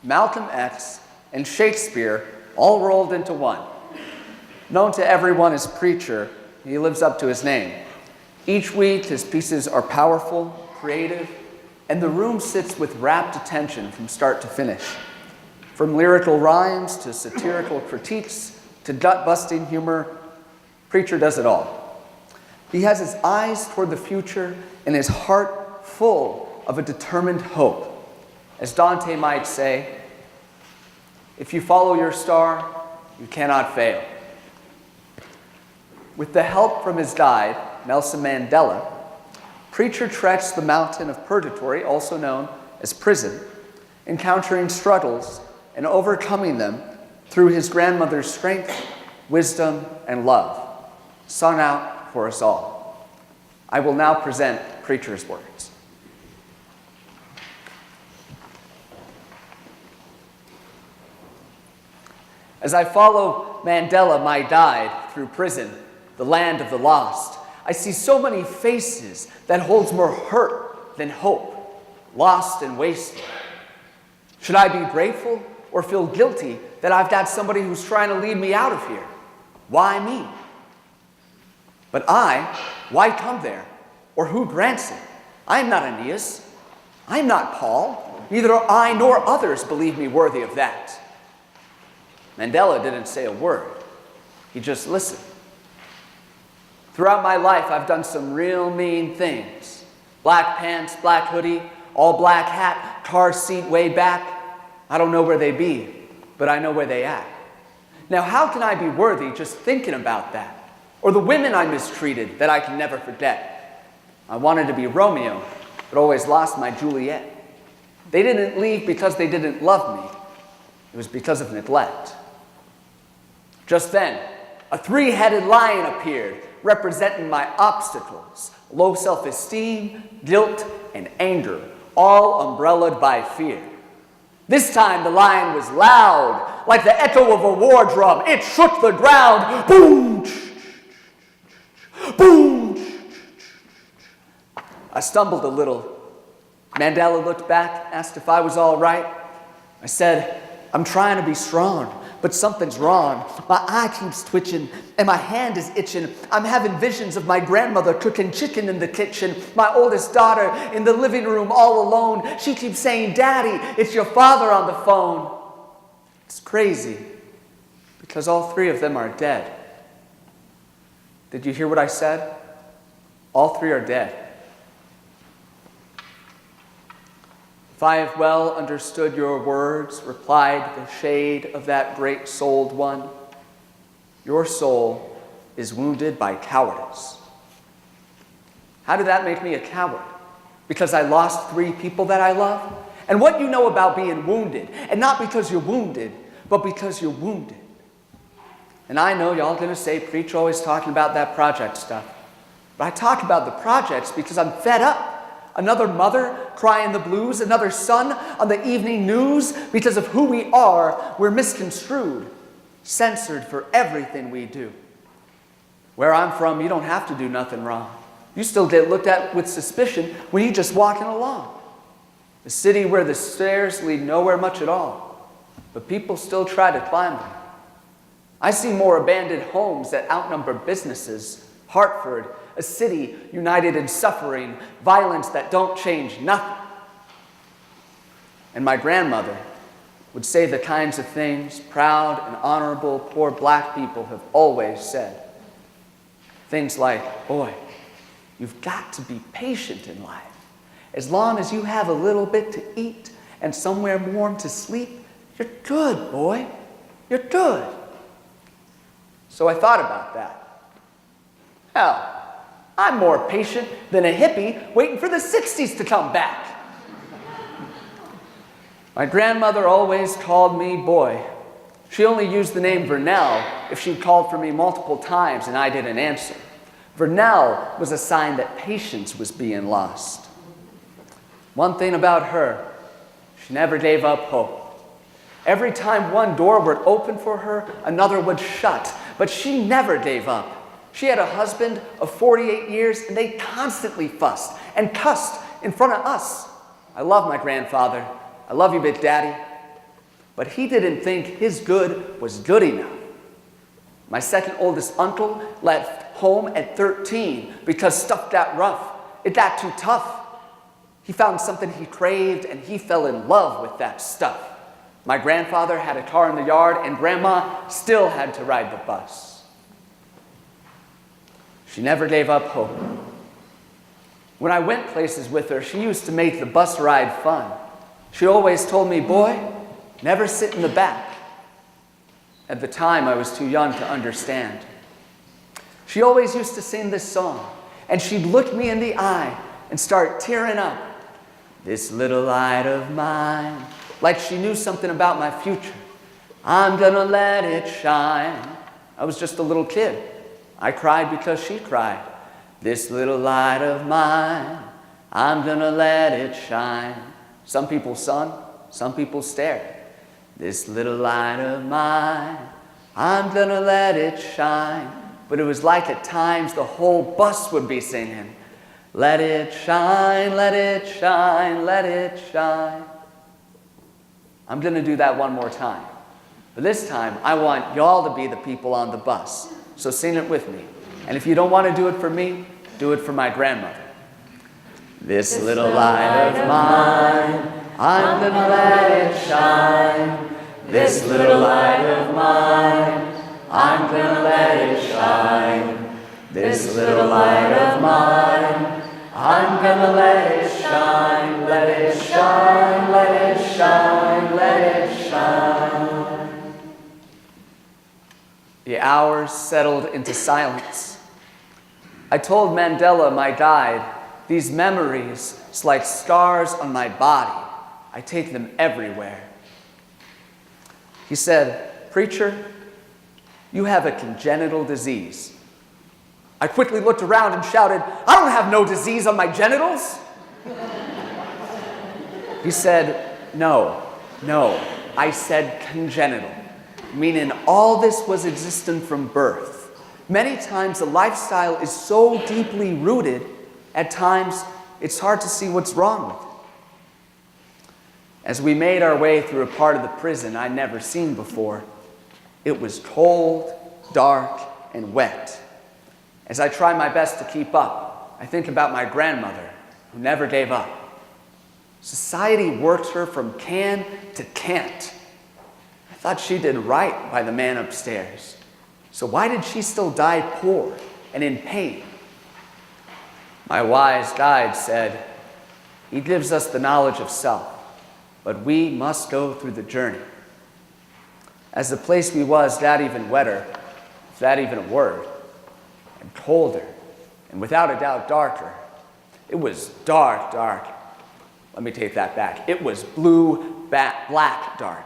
Malcolm X, and Shakespeare all rolled into one. Known to everyone as Preacher, he lives up to his name. Each week, his pieces are powerful, creative, and the room sits with rapt attention from start to finish. From lyrical rhymes to satirical critiques to gut-busting humor, Preacher does it all. He has his eyes toward the future and his heart full of a determined hope. As Dante might say, if you follow your star, you cannot fail. With the help from his guide, Nelson Mandela, Preacher treks the mountain of purgatory, also known as prison, encountering struggles and overcoming them through his grandmother's strength, wisdom, and love, sung out for us all. I will now present Preacher's words. As I follow Mandela, my guide, through prison, the land of the lost, I see so many faces that holds more hurt than hope, lost and wasted. Should I be grateful or feel guilty that I've got somebody who's trying to lead me out of here? Why me? But why come there? Or who grants it? I am not Aeneas. I am not Paul. Neither I nor others believe me worthy of that. Mandela didn't say a word. He just listened. Throughout my life, I've done some real mean things. Black pants, black hoodie, all black hat, car seat way back. I don't know where they be, but I know where they at. Now, how can I be worthy just thinking about that? Or the women I mistreated that I can never forget? I wanted to be Romeo, but always lost my Juliet. They didn't leave because they didn't love me. It was because of neglect. Just then, a three-headed lion appeared, representing my obstacles, low self-esteem, guilt, and anger, all umbrellaed by fear. This time the lion was loud, like the echo of a war drum. It shook the ground. Boom! Boom! I stumbled a little. Mandela looked back, asked if I was all right. I said, I'm trying to be strong, but something's wrong. My eye keeps twitching, and my hand is itching. I'm having visions of my grandmother cooking chicken in the kitchen, my oldest daughter in the living room all alone. She keeps saying, "Daddy, it's your father on the phone." It's crazy, because all three of them are dead. Did you hear what I said? All three are dead. "If I have well understood your words," replied the shade of that great-souled one, "your soul is wounded by cowardice." How did that make me a coward? Because I lost three people that I love? And what you know about being wounded, and not because you're wounded, but because you're wounded. And I know y'all gonna say, "Preacher always talking about that project stuff." But I talk about the projects because I'm fed up. Another mother crying the blues, another son on the evening news. Because of who we are, we're misconstrued, censored for everything we do. Where I'm from, you don't have to do nothing wrong. You still get looked at with suspicion when you're just walking along. A city where the stairs lead nowhere much at all, but people still try to climb them. I see more abandoned homes that outnumber businesses. Hartford, a city united in suffering, violence that don't change nothing. And my grandmother would say the kinds of things proud and honorable poor black people have always said. Things like, "Boy, you've got to be patient in life. As long as you have a little bit to eat and somewhere warm to sleep, you're good, boy. You're good." So I thought about that. Hell, I'm more patient than a hippie waiting for the 60s to come back. My grandmother always called me boy. She only used the name Vernell if she'd called for me multiple times and I didn't answer. Vernell was a sign that patience was being lost. One thing about her, she never gave up hope. Every time one door would open for her, another would shut, but she never gave up. She had a husband of 48 years, and they constantly fussed and cussed in front of us. I love my grandfather. I love you, Big Daddy. But he didn't think his good was good enough. My second oldest uncle left home at 13 because stuff got rough. It got too tough. He found something he craved, and he fell in love with that stuff. My grandfather had a car in the yard, and Grandma still had to ride the bus. She never gave up hope. When I went places with her, she used to make the bus ride fun. She always told me, "Boy, never sit in the back." At the time, I was too young to understand. She always used to sing this song, and she'd look me in the eye and start tearing up. "This little light of mine," like she knew something about my future. "I'm gonna let it shine." I was just a little kid. I cried because she cried. "This little light of mine, I'm gonna let it shine." Some people sung, some people stared. "This little light of mine, I'm gonna let it shine." But it was like at times the whole bus would be singing, "Let it shine, let it shine, let it shine." I'm gonna do that one more time. But this time, I want y'all to be the people on the bus. So sing it with me. And if you don't want to do it for me, do it for my grandmother. "This little light of mine, I'm gonna let it shine. This little light of mine, I'm gonna let it shine. This little light of mine, I'm gonna let it shine. Let it shine, let it shine, let it shine." The hours settled into silence. I told Mandela, my guide, "These memories, it's like scars on my body. I take them everywhere." He said, "Preacher, you have a congenital disease." I quickly looked around and shouted, "I don't have no disease on my genitals." He said, No, I said congenital, meaning all this was existent from birth. Many times the lifestyle is so deeply rooted, at times it's hard to see what's wrong with it. As we made our way through a part of the prison I'd never seen before, It was cold, dark, and wet. As I try my best to keep up, I think about my grandmother, who never gave up. Society worked her from can to can't. I thought she did right by the man upstairs. So why did she still die poor and in pain? My wise guide said, "He gives us the knowledge of self, but we must go through the journey." As the place we was got even wetter, if that even a word, and colder, and without a doubt darker. It was dark, dark. Let me take that back. It was blue, black, dark.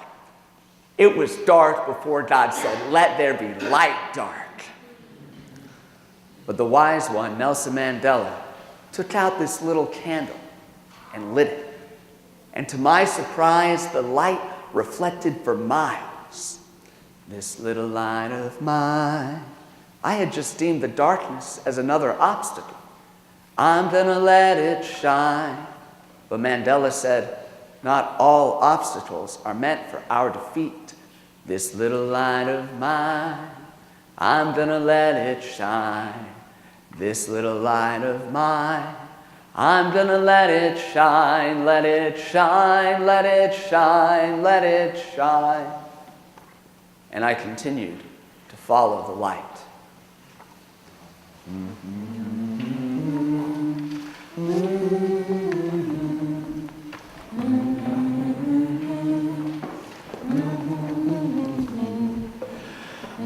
It was dark before God said, "Let there be light dark." But the wise one, Nelson Mandela, took out this little candle and lit it. And to my surprise, the light reflected for miles. This little light of mine. I had just deemed the darkness as another obstacle. I'm gonna let it shine. But Mandela said, not all obstacles are meant for our defeat. This little light of mine, I'm gonna let it shine. This little light of mine, I'm gonna let it shine, let it shine, let it shine, let it shine. And I continued to follow the light.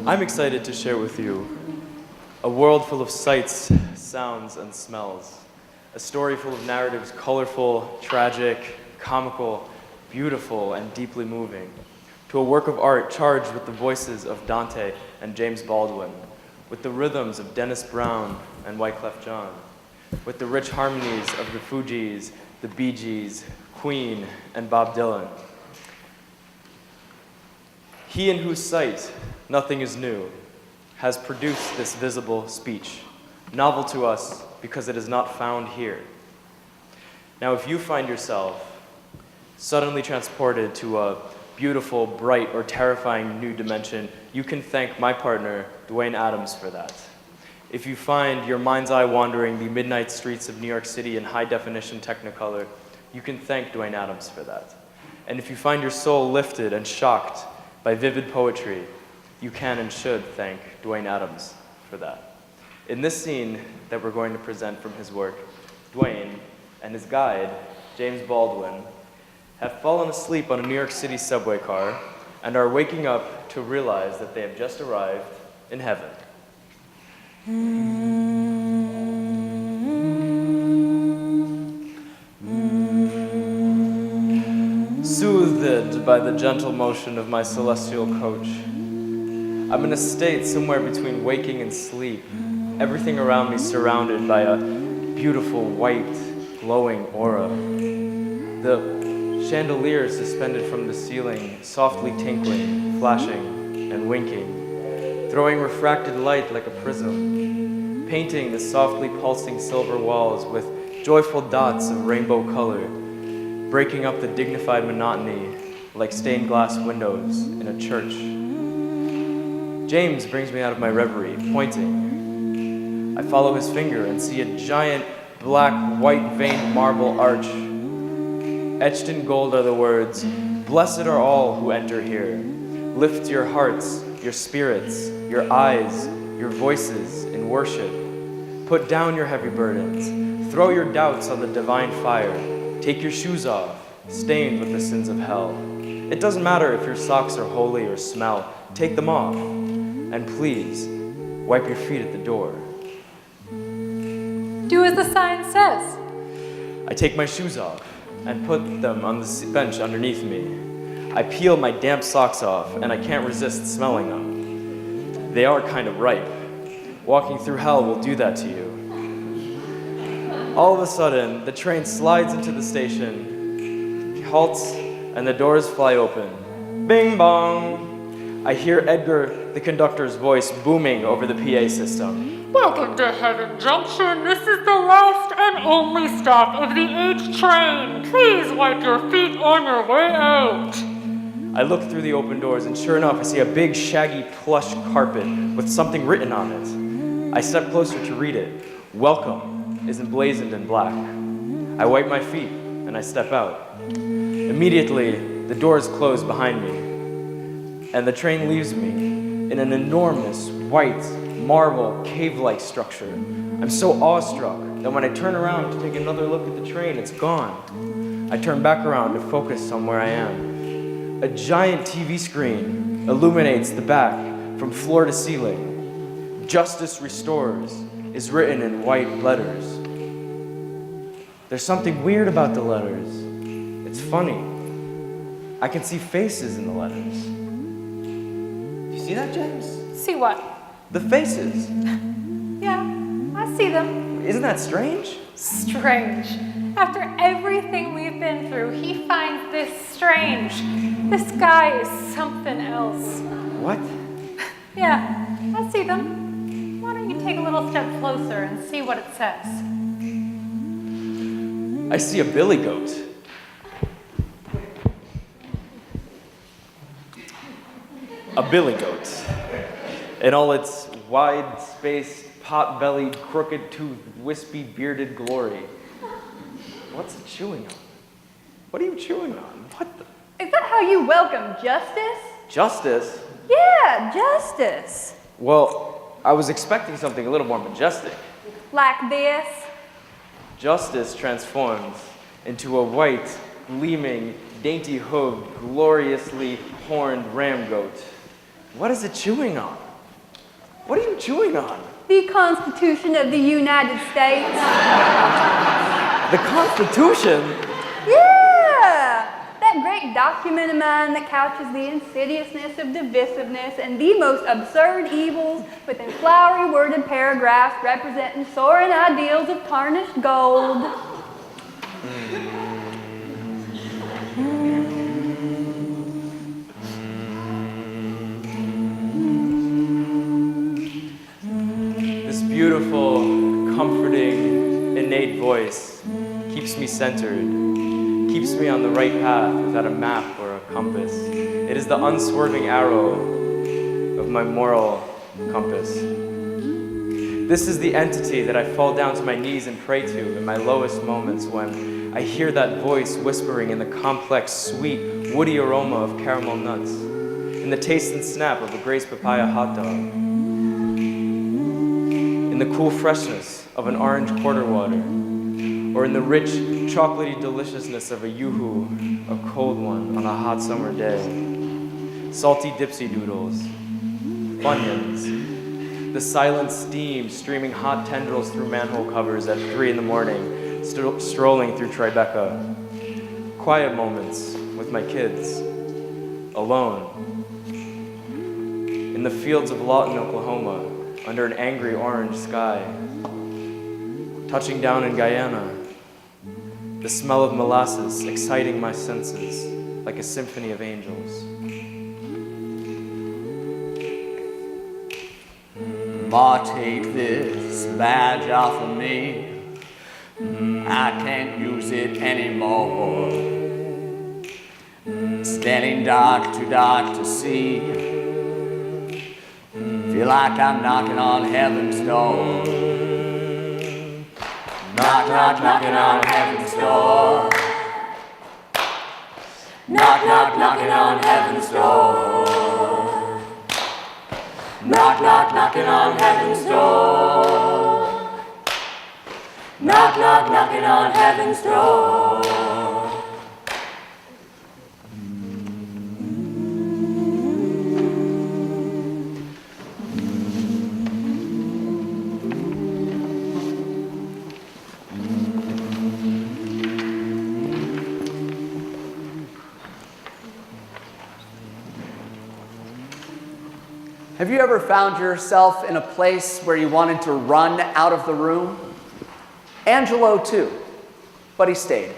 I'm excited to share with you a world full of sights, sounds, and smells. A story full of narratives colorful, tragic, comical, beautiful, and deeply moving. To a work of art charged with the voices of Dante and James Baldwin, with the rhythms of Dennis Brown and Wyclef Jean, with the rich harmonies of the Fugees, the Bee Gees, Queen, and Bob Dylan. He in whose sight nothing is new has produced this visible speech, novel to us because it is not found here. Now, if you find yourself suddenly transported to a beautiful, bright, or terrifying new dimension, you can thank my partner, Dwayne Adams, for that. If you find your mind's eye wandering the midnight streets of New York City in high-definition Technicolor, you can thank Dwayne Adams for that. And if you find your soul lifted and shocked by vivid poetry, you can and should thank Dwayne Adams for that. In this scene that we're going to present from his work, Dwayne and his guide, James Baldwin, have fallen asleep on a New York City subway car and are waking up to realize that they have just arrived in heaven. Soothed by the gentle motion of my celestial coach, I'm in a state somewhere between waking and sleep, everything around me surrounded by a beautiful white, glowing aura. The chandelier suspended from the ceiling, softly tinkling, flashing, and winking, throwing refracted light like a prism, painting the softly pulsing silver walls with joyful dots of rainbow color, breaking up the dignified monotony like stained glass windows in a church. James brings me out of my reverie, pointing. I follow his finger and see a giant black, white-veined marble arch. Etched in gold are the words, "Blessed are all who enter here. Lift your hearts, your spirits, your eyes, your voices in worship. Put down your heavy burdens. Throw your doubts on the divine fire. Take your shoes off, stained with the sins of hell. It doesn't matter if your socks are holy or smell. Take them off. And please, wipe your feet at the door." Do as the sign says. I take my shoes off and put them on the bench underneath me. I peel my damp socks off, and I can't resist smelling them. They are kind of ripe. Walking through hell will do that to you. All of a sudden, the train slides into the station, halts, and the doors fly open. Bing bong! I hear Edgar, the conductor's voice, booming over the PA system. Welcome to Heaven Junction. This is the last and only stop of the H train. Please wipe your feet on your way out. I look through the open doors, and sure enough, I see a big, shaggy, plush carpet with something written on it. I step closer to read it. Welcome is emblazoned in black. I wipe my feet, and I step out. Immediately, the doors close behind me, and the train leaves me in an enormous, white, marble, cave-like structure. I'm so awestruck that when I turn around to take another look at the train, it's gone. I turn back around to focus on where I am. A giant TV screen illuminates the back from floor to ceiling. Justice Restores is written in white letters. There's something weird about the letters. It's funny. I can see faces in the letters. You see that, James? See what? The faces. Yeah, I see them. Isn't that strange? Strange. After everything we've been through, he finds this strange. This guy is something else. What? Yeah, I see them. Why don't you take a little step closer and see what it says? I see a billy goat. A billy goat. In all its wide-spaced, pot-bellied, crooked-toothed, wispy-bearded glory. What's it chewing on? What are you chewing on? What the? Is that how you welcome justice? Justice? Yeah, justice. Well, I was expecting something a little more majestic. Like this. Justice transforms into a white, gleaming, dainty-hooved, gloriously horned ram goat. What is it chewing on? What are you chewing on? The Constitution of the United States. The Constitution? Yeah! That great document of mine that couches the insidiousness of divisiveness and the most absurd evils within flowery worded paragraphs representing soaring ideals of tarnished gold. This beautiful, comforting, innate voice keeps me centered, keeps me on the right path without a map or a compass. It is the unswerving arrow of my moral compass. This is the entity that I fall down to my knees and pray to in my lowest moments when I hear that voice whispering in the complex, sweet, woody aroma of caramel nuts, in the taste and snap of a Grace Papaya hot dog, in the cool freshness of an orange quarter water, or in the rich, chocolatey deliciousness of a yoo-hoo, a cold one on a hot summer day. Salty dipsy doodles, Funyuns, the silent steam streaming hot tendrils through manhole covers at 3 in the morning, strolling through Tribeca. Quiet moments with my kids, alone. In the fields of Lawton, Oklahoma, under an angry orange sky. Touching down in Guyana, the smell of molasses exciting my senses like a symphony of angels. Ma, take this badge off of me. I can't use it anymore. Standing dark, too dark to see. Feel like I'm knocking on heaven's door. Knock, knock, knocking on heaven's door. Knock, knock, knocking on heaven's door. Knock, knock, knocking on heaven's door. Knock, knock, knocking on heaven's door. Have you ever found yourself in a place where you wanted to run out of the room? Angelo too, but he stayed.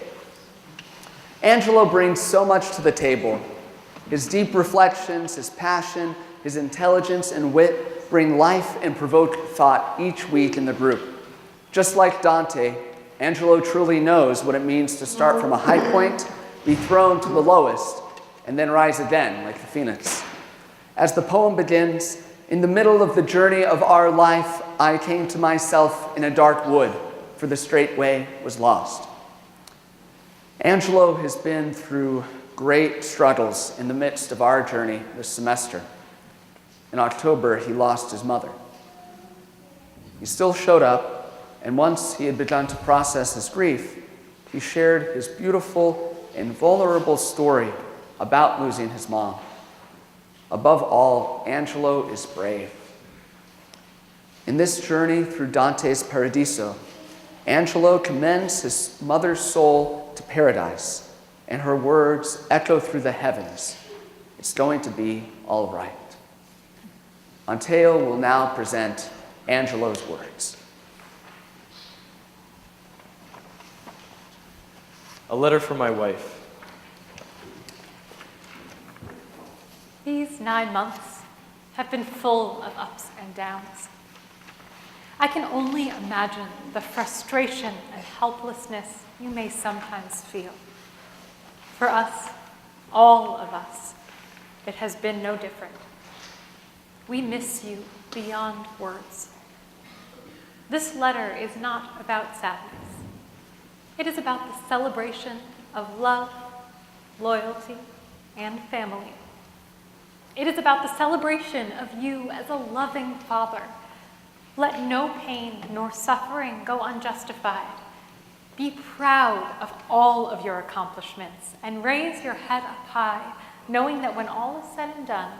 Angelo brings so much to the table. His deep reflections, his passion, his intelligence and wit bring life and provoke thought each week in the group. Just like Dante, Angelo truly knows what it means to start from a high point, be thrown to the lowest, and then rise again like the phoenix. As the poem begins, in the middle of the journey of our life, I came to myself in a dark wood, for the straight way was lost. Angelo has been through great struggles in the midst of our journey this semester. In October, he lost his mother. He still showed up, and once he had begun to process his grief, he shared his beautiful and vulnerable story about losing his mom. Above all, Angelo is brave. In this journey through Dante's Paradiso, Angelo commends his mother's soul to paradise, and her words echo through the heavens. It's going to be all right. Anteo will now present Angelo's words. A letter from my wife. These 9 months have been full of ups and downs. I can only imagine the frustration and helplessness you may sometimes feel. For us, all of us, it has been no different. We miss you beyond words. This letter is not about sadness. It is about the celebration of love, loyalty, and family. It is about the celebration of you as a loving father. Let no pain nor suffering go unjustified. Be proud of all of your accomplishments and raise your head up high, knowing that when all is said and done,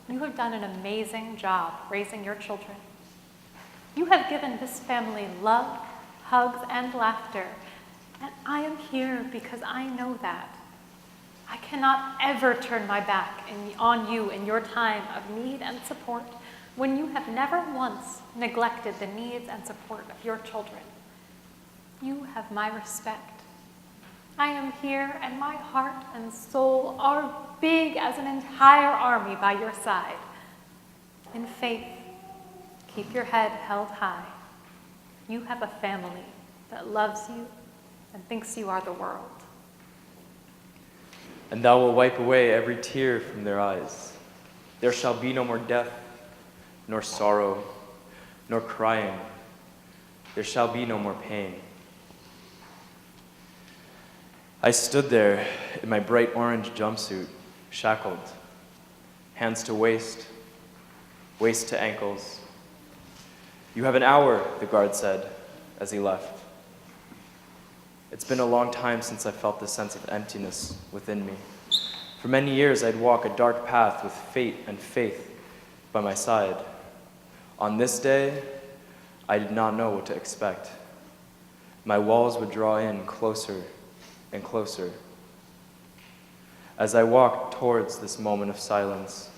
you have done an amazing job raising your children. You have given this family love, hugs, and laughter, and I am here because I know that. I cannot ever turn my back on you in your time of need and support when you have never once neglected the needs and support of your children. You have my respect. I am here, and my heart and soul are big as an entire army by your side. In faith, keep your head held high. You have a family that loves you and thinks you are the world. And thou wilt wipe away every tear from their eyes. There shall be no more death, nor sorrow, nor crying. There shall be no more pain. I stood there in my bright orange jumpsuit, shackled, hands to waist, waist to ankles. You have an hour, the guard said as he left. It's been a long time since I felt this sense of emptiness within me. For many years, I'd walk a dark path with fate and faith by my side. On this day, I did not know what to expect. My walls would draw in closer and closer. As I walked towards this moment of silence,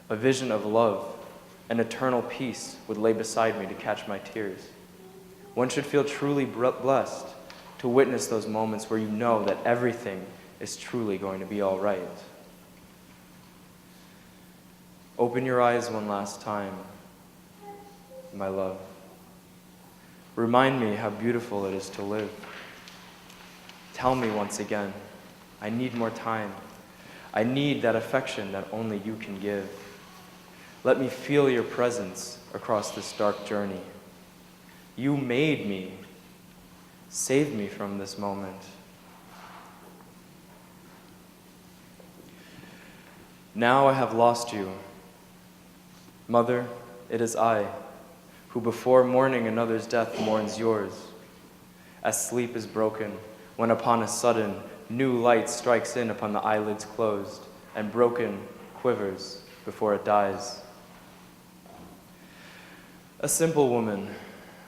a vision of love and eternal peace would lay beside me to catch my tears. One should feel truly blessed to witness those moments where you know that everything is truly going to be all right. Open your eyes one last time, my love. Remind me how beautiful it is to live. Tell me once again, I need more time. I need that affection that only you can give. Let me feel your presence across this dark journey. You made me. Save me from this moment. Now I have lost you. Mother, it is I, who before mourning another's death mourns yours. As sleep is broken, when upon a sudden new light strikes in upon the eyelids closed, and broken quivers before it dies. A simple woman,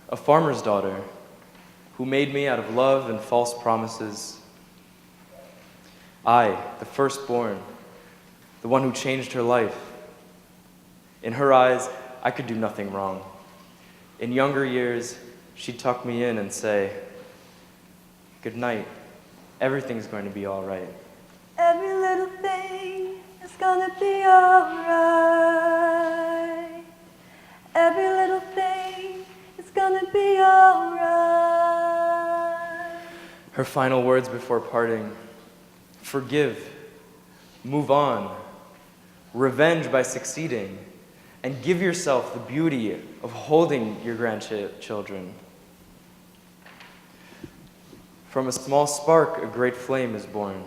a farmer's daughter, who made me out of love and false promises. I, the firstborn, the one who changed her life. In her eyes, I could do nothing wrong. In younger years, she'd tuck me in and say, "Good night, everything's going to be all right." Every little thing is gonna be all right. Every little thing is gonna be all right. Her final words before parting, "Forgive, Move on. Revenge by succeeding. And give yourself the beauty of holding your grandchildren. From a small spark, a great flame is born.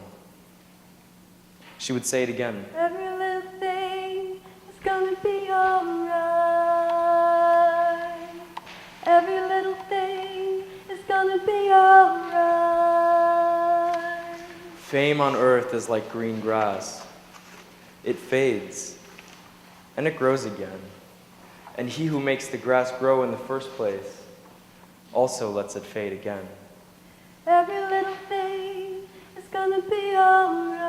She would say it again. Every little thing is gonna be alright. Every little thing is gonna be alright. Fame on earth is like green grass. It fades, and it grows again. And he who makes the grass grow in the first place also lets it fade again. Every little thing is gonna be alright.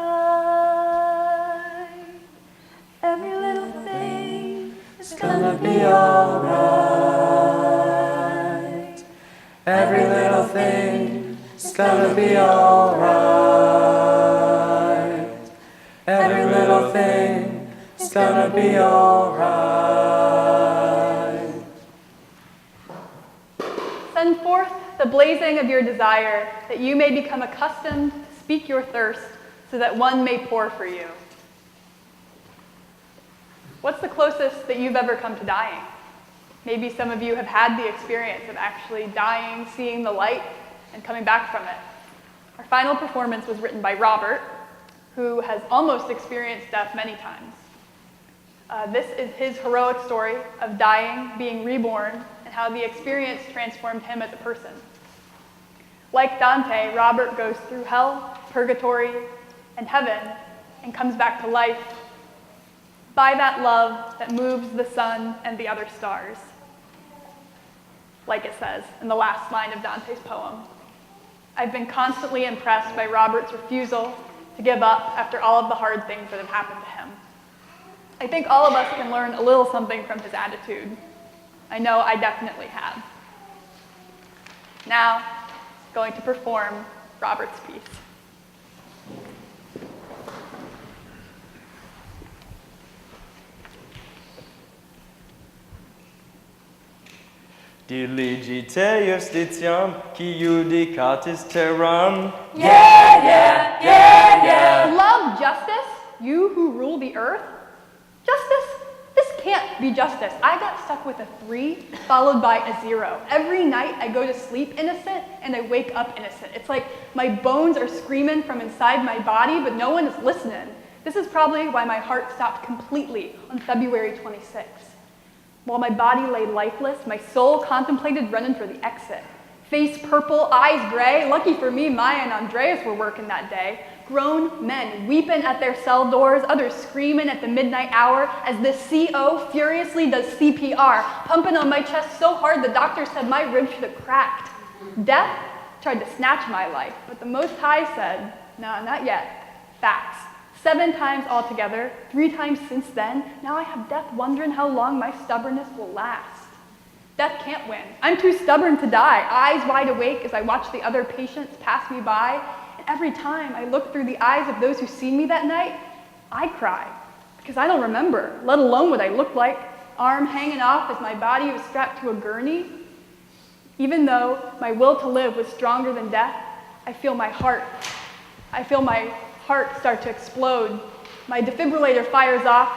Every little thing is gonna be alright. Every little thing is gonna be alright. Every little thing is gonna be alright. Send forth the blazing of your desire, that you may become accustomed to speak your thirst, so that one may pour for you. What's the closest that you've ever come to dying? Maybe some of you have had the experience of actually dying, seeing the light, and coming back from it. Our final performance was written by Robert, who has almost experienced death many times. This is his heroic story of dying, being reborn, and how the experience transformed him as a person. Like Dante, Robert goes through hell, purgatory, and heaven, and comes back to life by that love that moves the sun and the other stars, like it says in the last line of Dante's poem. I've been constantly impressed by Robert's refusal to give up after all of the hard things that have happened to him. I think all of us can learn a little something from his attitude. I know I definitely have. Now, going to perform Robert's piece. Diligite justitiam, qui judicatis terram. Love justice, you who rule the earth? Justice? This can't be justice. I got stuck with a 3 followed by a 0. Every night I go to sleep innocent and I wake up innocent. It's like my bones are screaming from inside my body, but no one is listening. This is probably why my heart stopped completely on February 26th. While my body lay lifeless, my soul contemplated running for the exit. Face purple, eyes gray. Lucky for me, Maya and Andreas were working that day. Grown men weeping at their cell doors, others screaming at the midnight hour as the CO furiously does CPR, pumping on my chest so hard the doctor said my ribs should have cracked. Death tried to snatch my life, but the Most High said, no, not yet. Facts. 7 times altogether, 3 times since then. Now I have death wondering how long my stubbornness will last. Death can't win. I'm too stubborn to die, eyes wide awake as I watch the other patients pass me by. And every time I look through the eyes of those who see me that night, I cry. Because I don't remember, let alone what I looked like, arm hanging off as my body was strapped to a gurney. Even though my will to live was stronger than death, I feel my heart start to explode. My defibrillator fires off,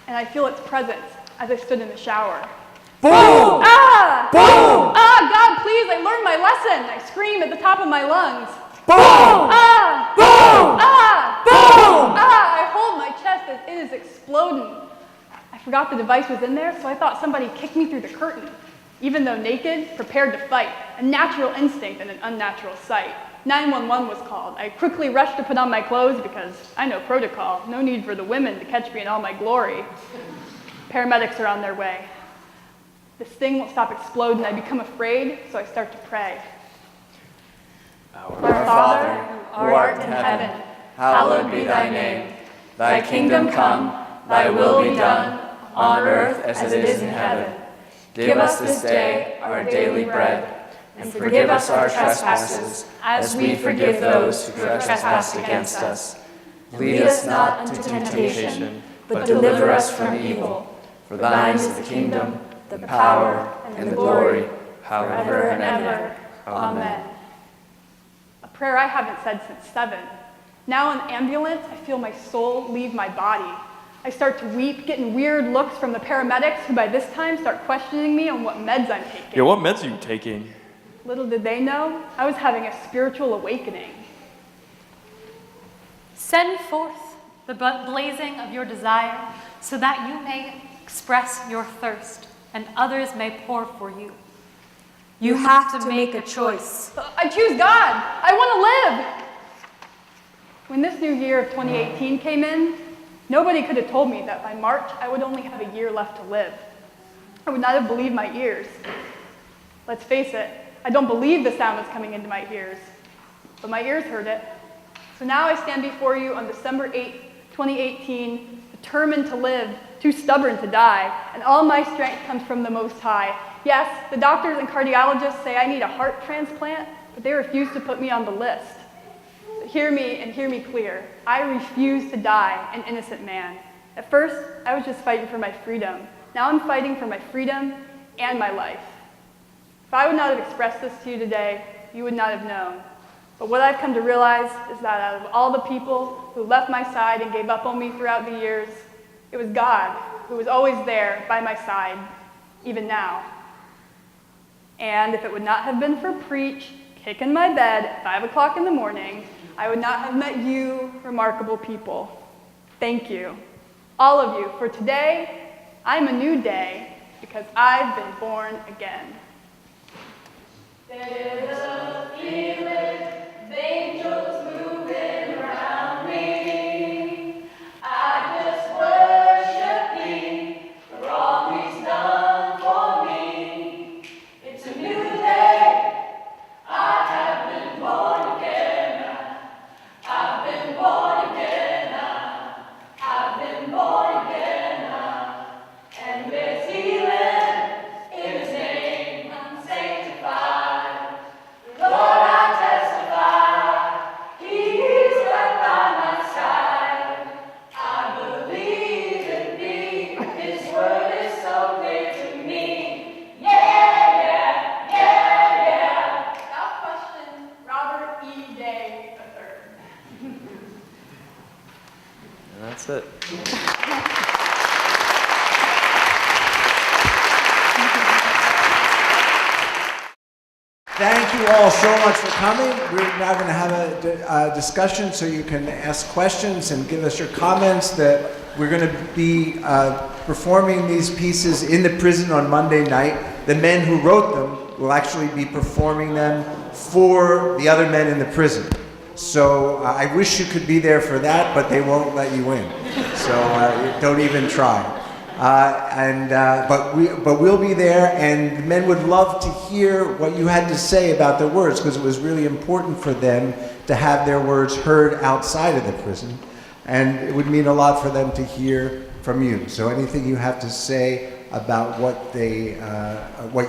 and I feel its presence as I stood in the shower. Boom! Ah! Boom! Ah, God, please, I learned my lesson. I scream at the top of my lungs. Boom! Ah! Boom! Ah! Boom! Ah! I hold my chest as it is exploding. I forgot the device was in there, so I thought somebody kicked me through the curtain. Even though naked, prepared to fight, a natural instinct and an unnatural sight. 911 was called. I quickly rushed to put on my clothes because I know protocol. No need for the women to catch me in all my glory. Paramedics are on their way. This thing won't stop exploding. I become afraid, so I start to pray. Our Father, who art in heaven, hallowed be thy name. Thy kingdom come, thy will be done, on earth as it is in heaven. Give us this day our daily bread, and forgive us our trespasses, as we forgive those who trespass against us. Lead us not into temptation, but deliver us from evil. For thine is the kingdom, the power, and the glory, forever and ever. Amen. A prayer I haven't said since 7. Now in the ambulance, I feel my soul leave my body. I start to weep, getting weird looks from the paramedics who by this time start questioning me on what meds I'm taking. Yeah, what meds are you taking? Little did they know, I was having a spiritual awakening. Send forth the blazing of your desire so that you may express your thirst and others may pour for you. You have to make a choice. I choose God. I want to live. When this new year of 2018 came in, nobody could have told me that by March I would only have a year left to live. I would not have believed my ears. Let's face it, I don't believe the sound that's coming into my ears, but my ears heard it. So now I stand before you on December 8th, 2018, determined to live, too stubborn to die, and all my strength comes from the Most High. Yes, the doctors and cardiologists say I need a heart transplant, but they refuse to put me on the list. So hear me and hear me clear. I refuse to die an innocent man. At first, I was just fighting for my freedom. Now I'm fighting for my freedom and my life. If I would not have expressed this to you today, you would not have known. But what I've come to realize is that out of all the people who left my side and gave up on me throughout the years, it was God who was always there by my side, even now. And if it would not have been for Preach kicking my bed at 5 o'clock in the morning, I would not have met you, remarkable people. Thank you, all of you, for today, I'm a new day because I've been born again. There's a feeling, the angels moving around me. I just worship thee for all he's done for me. It's a new day, I have been born again. I've been born again. I've been born again. And there's healing in his name. I'm sanctified. Lord, I testify. He's right by my side. I believe in thee. His word is so clear to me. Yeah, yeah, yeah, yeah. Without question, Robert E. Day III. And that's it. Thank you all so much for coming. We're now going to have a discussion so you can ask questions and give us your comments. That we're going to be performing these pieces in the prison on Monday night. The men who wrote them will actually be performing them for the other men in the prison. So I wish you could be there for that, but they won't let you in. So don't even try. But we'll be there, and the men would love to hear what you had to say about the words, because it was really important for them to have their words heard outside of the prison, and it would mean a lot for them to hear from you. So anything you have to say about what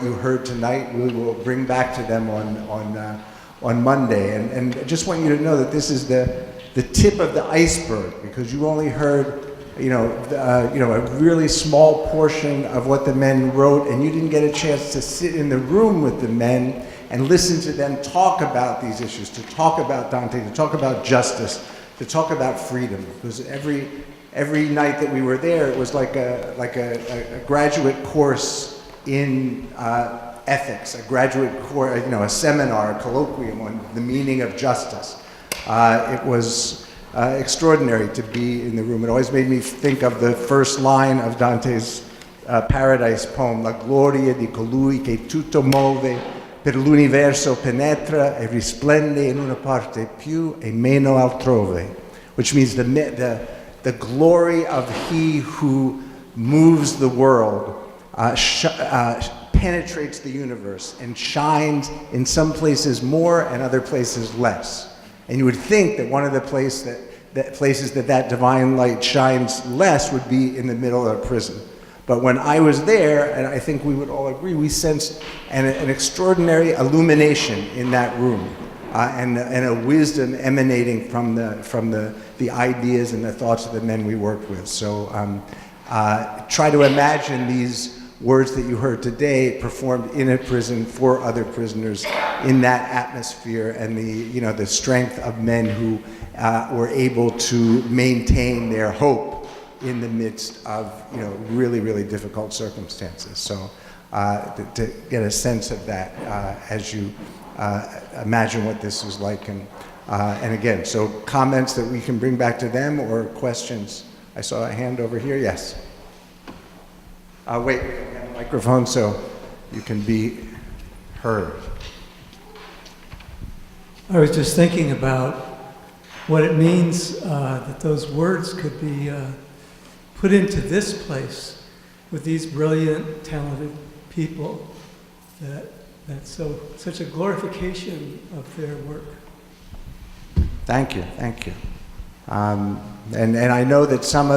you heard tonight, we will bring back to them on Monday. And I just want you to know that this is the tip of the iceberg, because you only heard a really small portion of what the men wrote, and you didn't get a chance to sit in the room with the men and listen to them talk about these issues, to talk about Dante, to talk about justice, to talk about freedom. Because every night that we were there, it was like a graduate course in ethics, a graduate course, a seminar, a colloquium on the meaning of justice. It was extraordinary to be in the room. It always made me think of the first line of Dante's Paradise poem, La gloria di colui che tutto muove, per l'universo penetra e risplende in una parte più e meno altrove, which means the glory of he who moves the world, penetrates the universe and shines in some places more and other places less. And you would think that one of the places that divine light shines less would be in the middle of a prison. But when I was there, and I think we would all agree, we sensed an extraordinary illumination in that room, and a wisdom emanating from the ideas and the thoughts of the men we worked with. So try to imagine these words that you heard today performed in a prison for other prisoners in that atmosphere, and the strength of men who were able to maintain their hope in the midst of really, really difficult circumstances. So to get a sense of that as you imagine what this was like, and again, so comments that we can bring back to them or questions. I saw a hand over here. Yes. Wait, we have a microphone so you can be heard. I was just thinking about what it means that those words could be put into this place with these brilliant, talented people. That's such a glorification of their work. Thank you, thank you. And I know that some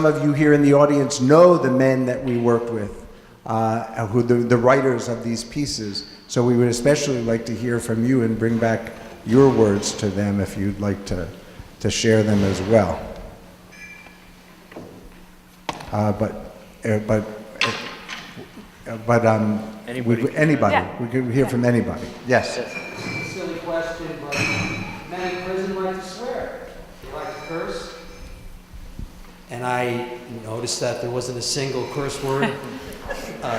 of you here in the audience know the men that we worked with, who the writers of these pieces. So we would especially like to hear from you and bring back your words to them if you'd like to share them as well. Anybody. Yeah. We could hear from anybody. Yes. It's a silly question, but men in prison like to swear. They like to curse. And I noticed that there wasn't a single curse word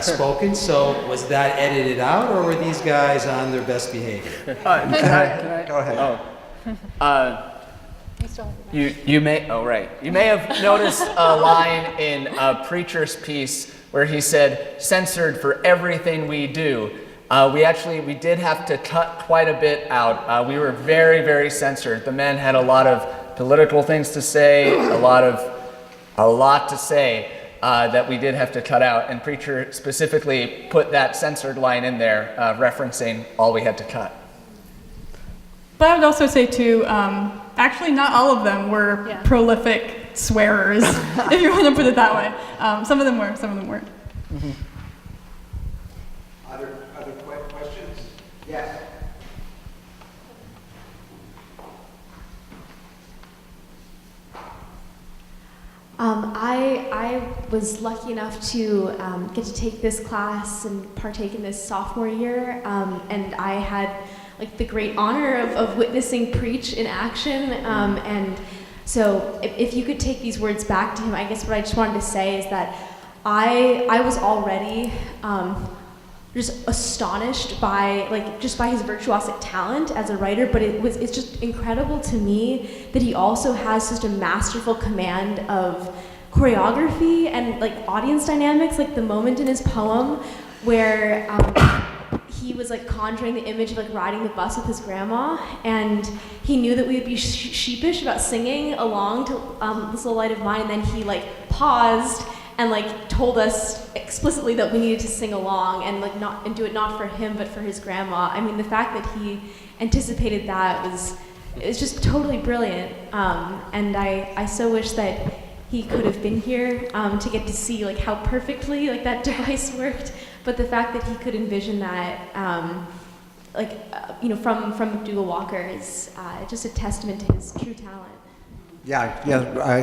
spoken, so was that edited out, or were these guys on their best behavior? Can I? Go ahead. You may have noticed a line in a preacher's piece where he said, "Censored for everything we do." We did have to cut quite a bit out. We were very, very censored. The men had a lot of political things to say, a lot to say that we did have to cut out. And preacher specifically put that censored line in there, referencing all we had to cut. But I would also say too, actually not all of them were prolific swearers, if you want to put it that way. Some of them were, some of them weren't. Mm-hmm. Other questions? Yes. I was lucky enough to get to take this class and partake in this sophomore year, and I had the great honor of witnessing Preach in action, and so if you could take these words back to him, I guess what I just wanted to say is that I was already just astonished by by his virtuosic talent as a writer, but it's just incredible to me that he also has such a masterful command of choreography and audience dynamics. The moment in his poem where he was conjuring the image of riding the bus with his grandma, and he knew that we would be sheepish about singing along to This Little Light of Mine, and then he paused and told us explicitly that we needed to sing along and do it not for him but for his grandma. I mean, the fact that he anticipated that was just totally brilliant, and I so wish that he could have been here to get to see how perfectly that device worked. But the fact that he could envision that, from MacDougall-Walker is just a testament to his true talent.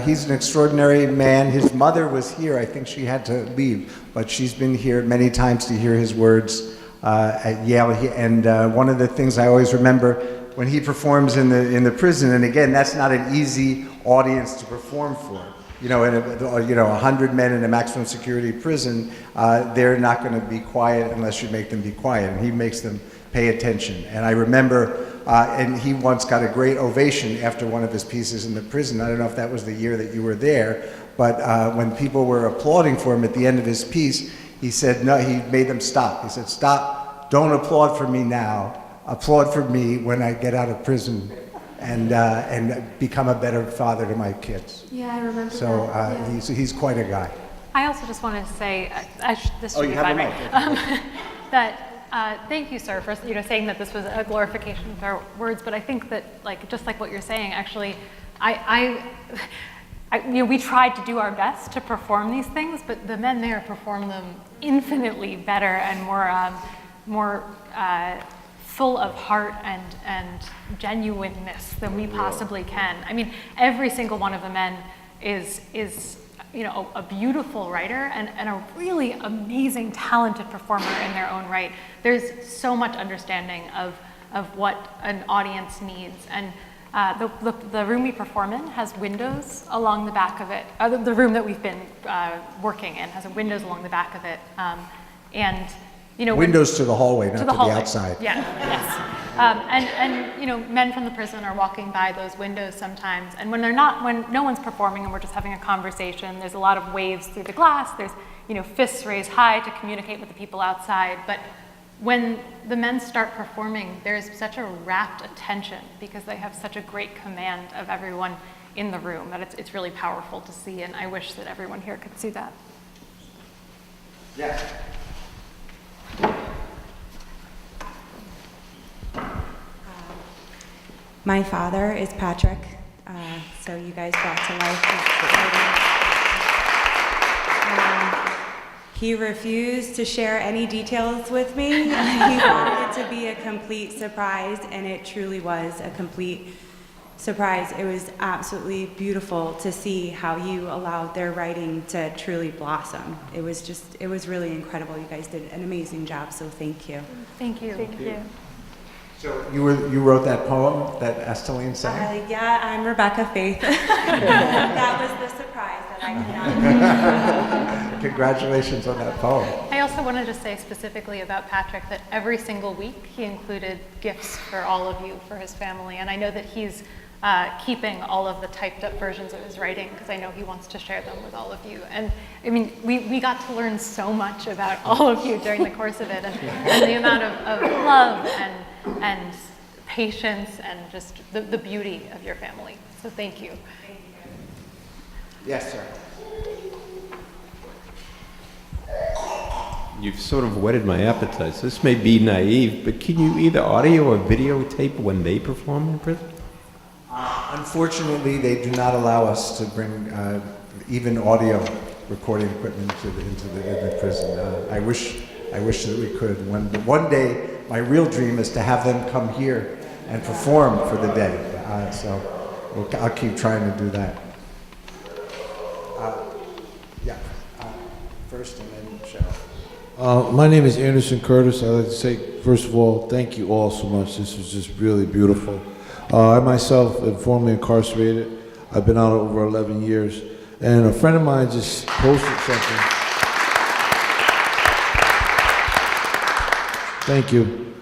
He's an extraordinary man. His mother was here. I think she had to leave, but she's been here many times to hear his words at Yale. And one of the things I always remember when he performs in the prison, and again, that's not an easy audience to perform for. 100 men in a maximum security prison, they're not going to be quiet unless you make them be quiet, and he makes them pay attention. And I remember, and he once got a great ovation after one of his pieces in the prison. I don't know if that was the year that you were there, but when people were applauding for him at the end of his piece, he said, no, he made them stop. He said, stop, don't applaud for me now, applaud for me when I get out of prison and become a better father to my kids. Yeah, I remember so, that. So he's quite a guy. I also just want to say, this should you be have fine, the right? mic. That thank you, sir, for saying that this was a glorification of our words. But I think that, just like what you're saying, actually, we tried to do our best to perform these things, but the men there perform them infinitely better and more full of heart and genuineness than we possibly can. I mean, every single one of the men is a beautiful writer and a really amazing, talented performer in their own right. There's so much understanding of what an audience needs. And the room we perform in has windows along the back of it. The room that we've been working in has windows along the back of it. Windows to the hallway, not to the hallway. outside. Yeah, yes. Men from the prison are walking by those windows sometimes, and when no one's performing and we're just having a conversation, there's a lot of waves through the glass, there's, fists raised high to communicate with the people outside, but when the men start performing, there's such a rapt attention because they have such a great command of everyone in the room that it's really powerful to see, and I wish that everyone here could see that. Yeah. My father is Patrick, so you guys brought to life his writing. He refused to share any details with me. He wanted it to be a complete surprise, and it truly was a complete surprise. It was absolutely beautiful to see how you allowed their writing to truly blossom. It was really incredible. You guys did an amazing job, so thank you. Thank you. Thank you. So you wrote that poem that Esteline sang? Yeah, I'm Rebecca Faith. That was the surprise that I could not. Congratulations on that poem. I also wanted to say specifically about Patrick that every single week he included gifts for all of you, for his family, and I know that he's keeping all of the typed up versions of his writing because I know he wants to share them with all of you. And I mean, we got to learn so much about all of you during the course of it, and the amount of love and patience and just the beauty of your family. So thank you. Yes, sir. You've sort of whetted my appetite. So this may be naive, but can you either audio or videotape when they perform in prison? Unfortunately, they do not allow us to bring even audio recording equipment into the prison. I wish that we could. One day, my real dream is to have them come here and perform for the day. So I'll keep trying to do that. First and then Cheryl. My name is Anderson Curtis. I'd like to say, first of all, thank you all so much. This was just really beautiful. I myself am formerly incarcerated. I've been out over 11 years. And a friend of mine just posted something. Thank you.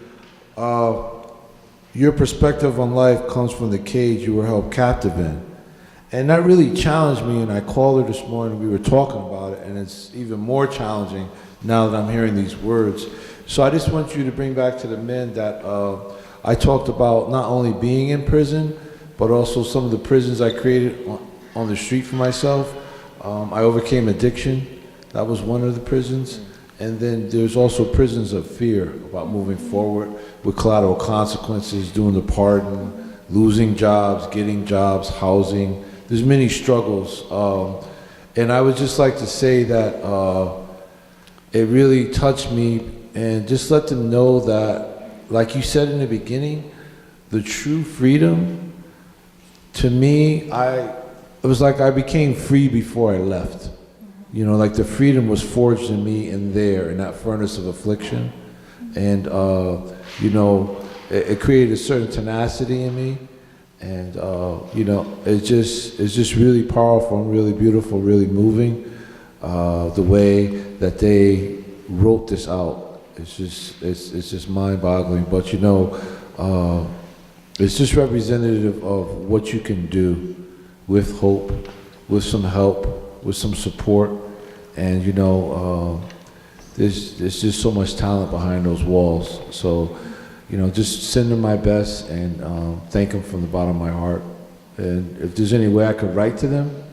Your perspective on life comes from the cage you were held captive in. And that really challenged me, and I called her this morning, we were talking about it, and it's even more challenging now that I'm hearing these words. So I just want you to bring back to the men that I talked about not only being in prison, but also some of the prisons I created on the street for myself. I overcame addiction. That was one of the prisons. And then there's also prisons of fear about moving forward with collateral consequences, doing the pardon, losing jobs, getting jobs, housing. There's many struggles. And I would just like to say that it really touched me, and just let them know that, like you said in the beginning, the true freedom, to me, it was like I became free before I left. You know, like the freedom was forged in me in that furnace of affliction. And, you know, it created a certain tenacity in me. And, you know, it's just really powerful and really beautiful, really moving, the way that they wrote this out. It's just mind-boggling. But, you know, it's just representative of what you can do with hope, with some help, with some support. And, you know, there's just so much talent behind those walls. So, you know, just send them my best and thank them from the bottom of my heart. And if there's any way I could write to them,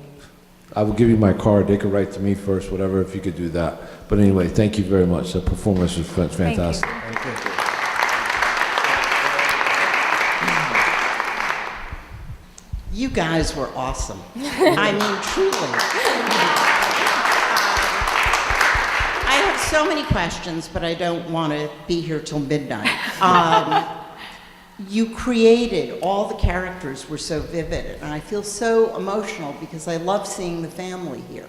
I will give you my card. They could write to me first, whatever, if you could do that. But anyway, thank you very much. The performance was fantastic. Thank you. You guys were awesome. I mean, truly. I have so many questions, but I don't want to be here till midnight. You created, all the characters were so vivid, and I feel so emotional because I love seeing the family here.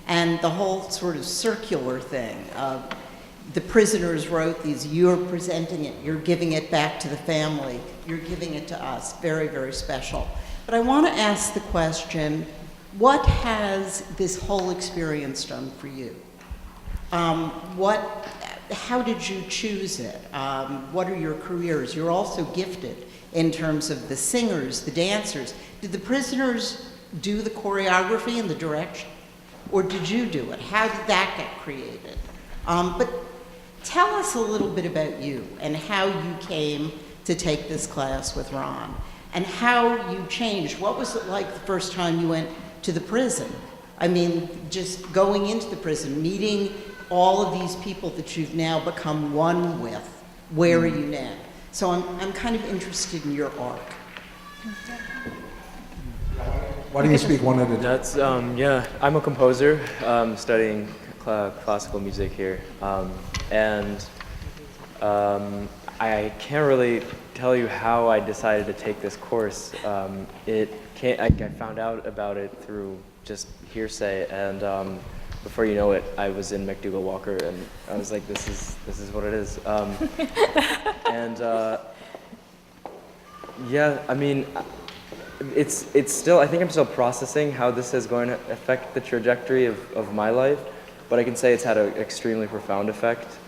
and the whole sort of circular thing. The prisoners wrote these, you're presenting it, you're giving it back to the family, you're giving it to us. Very, very special. But I want to ask the question, what has this whole experience done for you? How did you choose it? What are your careers? You're also gifted in terms of the singers, the dancers. Did the prisoners do the choreography and the direction? Or did you do it? How did that get created? But tell us a little bit about you and how you came to take this class with Ron and how you changed. What was it like the first time you went to the prison? I mean, just going into the prison, meeting all of these people that you've now become one with. Where are you now? So I'm kind of interested in your arc. Why don't you speak one at a time? That's, yeah, I'm a composer studying classical music here. I can't really tell you how I decided to take this course. I found out about it through just hearsay, and before you know it, I was in MacDougall-Walker, and I was like, this is what it is. Yeah, I mean, it's still, I think I'm still processing how this is going to affect the trajectory of my life, but I can say it's had an extremely profound effect.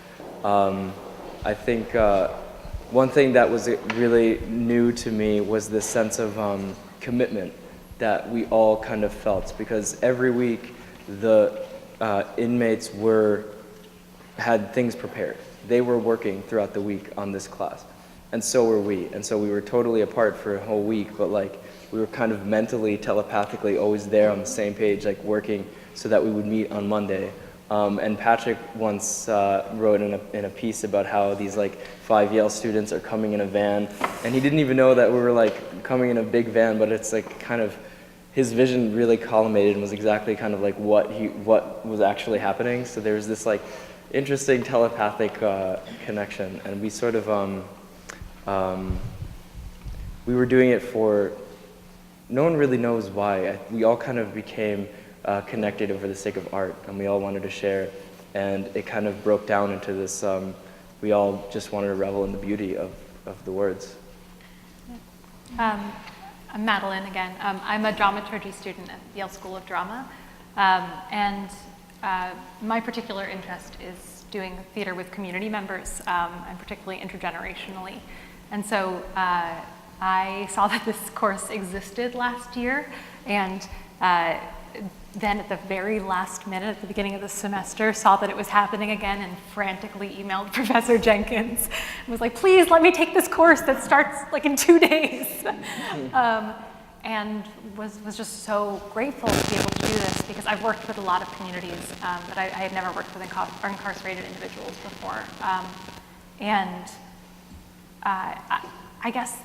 I think one thing that was really new to me was this sense of commitment that we all kind of felt, because every week the inmates had things prepared. They were working throughout the week on this class, and so were we. And so we were totally apart for a whole week, but like we were kind of mentally, telepathically always there on the same page, like working so that we would meet on Monday. And Patrick once wrote in a piece about how these like 5 Yale students are coming in a van, and he didn't even know that we were like coming in a big van, but it's like kind of his vision really collimated and was exactly kind of like what was actually happening. So there was this like interesting telepathic connection, and we sort of we were doing it for no one really knows why. We all kind of became connected over the sake of art, and we all wanted to share, and it kind of broke down into this, we all just wanted to revel in the beauty of the words. I'm Madeline again. I'm a dramaturgy student at Yale School of Drama, and my particular interest is doing theater with community members, and particularly intergenerationally. And so I saw that this course existed last year, and then at the very last minute, at the beginning of the semester, saw that it was happening again and frantically emailed Professor Jenkins and was like, please let me take this course that starts like in 2 days. And was just so grateful to be able to do this, because I've worked with a lot of communities, but I had never worked with incarcerated individuals before. I guess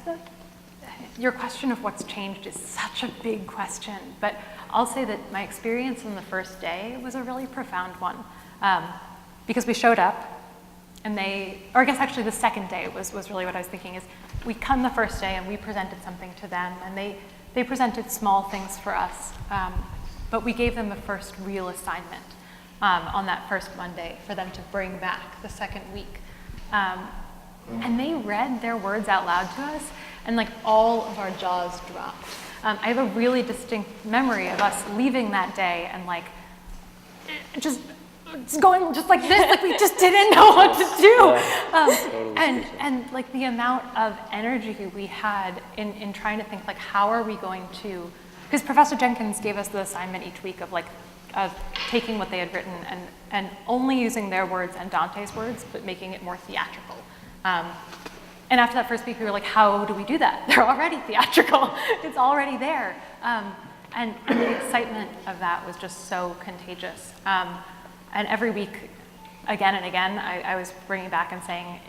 your question of what's changed is such a big question, but I'll say that my experience on the first day was a really profound one, because we showed up, and or I guess actually the second day was really what I was thinking, is we come the first day and we presented something to them, and they presented small things for us, but we gave them a first real assignment on that first Monday for them to bring back the second week. And they read their words out loud to us, and like all of our jaws dropped. I have a really distinct memory of us leaving that day and like just going just like this, like we just didn't know what to do. And like the amount of energy we had in trying to think like, how are we going to, because Professor Jenkins gave us the assignment each week of taking what they had written and only using their words and Dante's words, but making it more theatrical. And after that first week, we were like, how do we do that? They're already theatrical. It's already there. And the excitement of that was just so contagious. And every week, again and again, I was bringing back and saying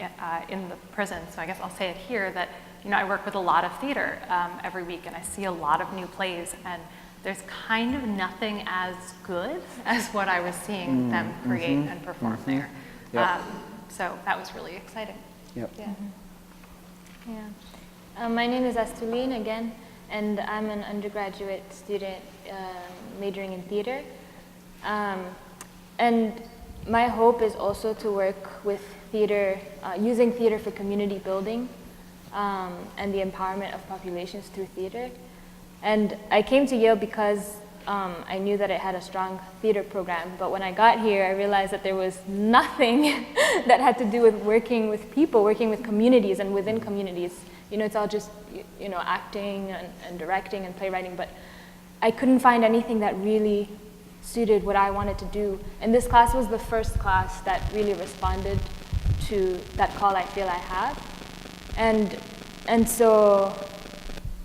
in the prison, so I guess I'll say it here, that I work with a lot of theater every week, and I see a lot of new plays, and there's kind of nothing as good as what I was seeing them create and perform there. Yep. So that was really exciting. Yep. Yeah. Yeah. My name is Astuline again, and I'm an undergraduate student majoring in theater. And my hope is also to work with theater, using theater for community building and the empowerment of populations through theater. And I came to Yale because I knew that it had a strong theater program, but when I got here, I realized that there was nothing that had to do with working with people, working with communities and within communities. You know, it's all just, you know, acting and directing and playwriting, but I couldn't find anything that really suited what I wanted to do. And this class was the first class that really responded to that call I feel I have. And so,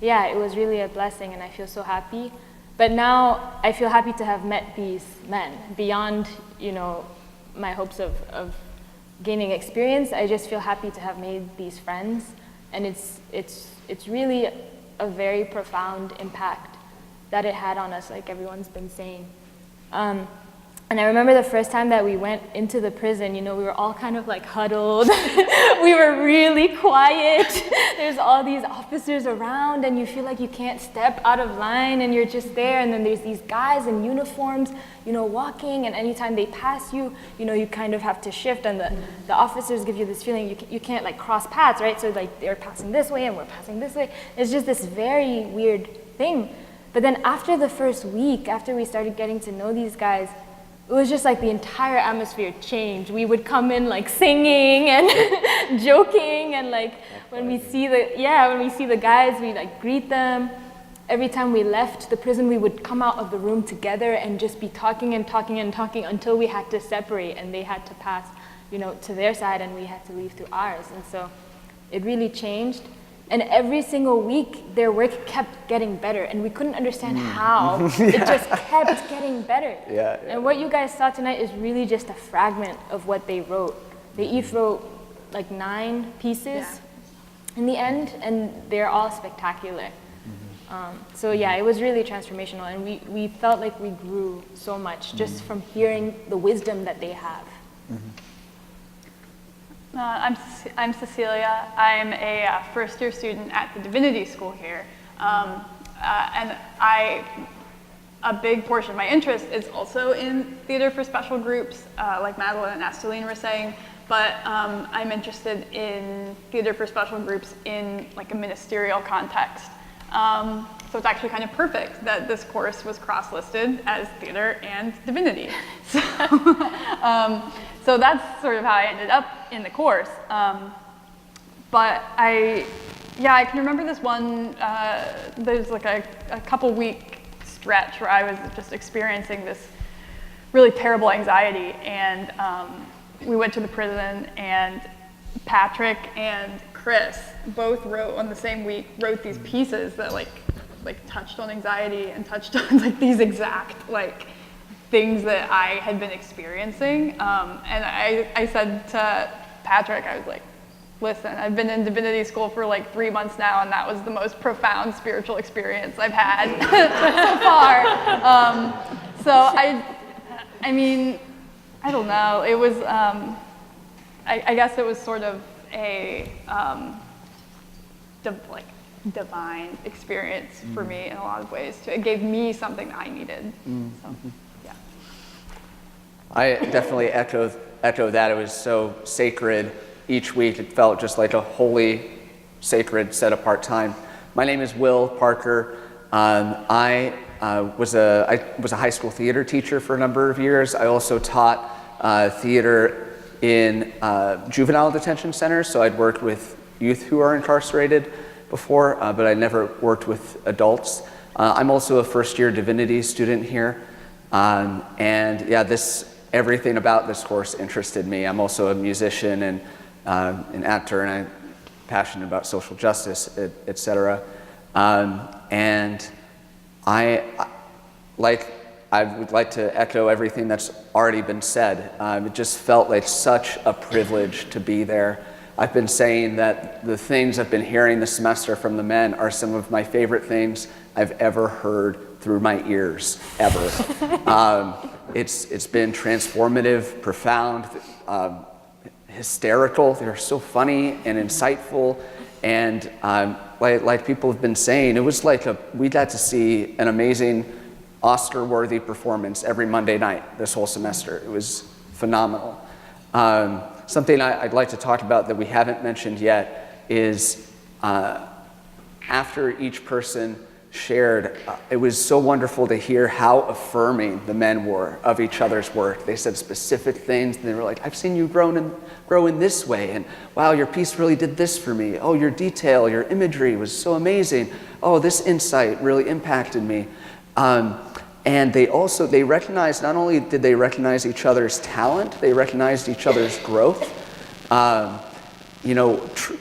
yeah, it was really a blessing, and I feel so happy. But now I feel happy to have met these men. Beyond, you know, my hopes of gaining experience, I just feel happy to have made these friends. And it's really a very profound impact that it had on us, like everyone's been saying. And I remember the first time that we went into the prison, you know, we were all kind of like huddled. We were really quiet. There's all these officers around, and you feel like you can't step out of line, and you're just there. And then there's these guys in uniforms, you know, walking, and anytime they pass you, you know, you kind of have to shift, and the officers give you this feeling you can't like cross paths, right? So like they're passing this way and we're passing this way. It's just this very weird thing. But then after the first week, after we started getting to know these guys, it was just like the entire atmosphere changed. We would come in like singing and joking, and like when we see the guys, we like greet them. Every time we left the prison, we would come out of the room together and just be talking and talking and talking until we had to separate, and they had to pass, you know, to their side, and we had to leave through ours. And so it really changed. And every single week, their work kept getting better, and we couldn't understand how. It just kept getting better. Yeah. And what you guys saw tonight is really just a fragment of what they wrote. They each wrote like 9 pieces in the end, and they're all spectacular. So yeah, it was really transformational, and we felt like we grew so much just from hearing the wisdom that they have. I'm Cecilia. I'm a first-year student at the Divinity School here, and a big portion of my interest is also in theater for special groups, like Madeline and Esteline were saying, but I'm interested in theater for special groups in like a ministerial context. So it's actually kind of perfect that this course was cross-listed as theater and divinity. So that's sort of how I ended up in the course. But I can remember this one, there's like a couple week stretch where I was just experiencing this really terrible anxiety, and we went to the prison, and Patrick and Chris both wrote on the same week, wrote these pieces that like touched on anxiety and touched on like these exact like things that I had been experiencing. And I said to Patrick, I was like, listen, I've been in divinity school for like 3 months now, and that was the most profound spiritual experience I've had so far. So I mean, I don't know, it was, I guess it was sort of a divine experience for me in a lot of ways. It gave me something that I needed. So, yeah. I definitely echo that. It was so sacred each week. It felt just like a holy, sacred, set apart time. My name is Will Parker. I was a high school theater teacher for a number of years. I also taught theater in juvenile detention centers, so I'd worked with youth who are incarcerated before, but I never worked with adults. I'm also a first-year divinity student here, and yeah, everything about this course interested me. I'm also a musician and an actor, and I'm passionate about social justice, etc. And I would like to echo everything that's already been said. It just felt like such a privilege to be there. I've been saying that the things I've been hearing this semester from the men are some of my favorite things I've ever heard through my ears, ever. It's been transformative, profound, hysterical. They're so funny and insightful, and like people have been saying, it was like we got to see an amazing Oscar-worthy performance every Monday night this whole semester. It was phenomenal. Something I'd like to talk about that we haven't mentioned yet is after each person shared, it was so wonderful to hear how affirming the men were of each other's work. They said specific things, and they were like, I've seen you grow in this way, and wow, your piece really did this for me. Oh, your detail, your imagery was so amazing. Oh, this insight really impacted me. And they recognized, not only did they recognize each other's talent, they recognized each other's growth.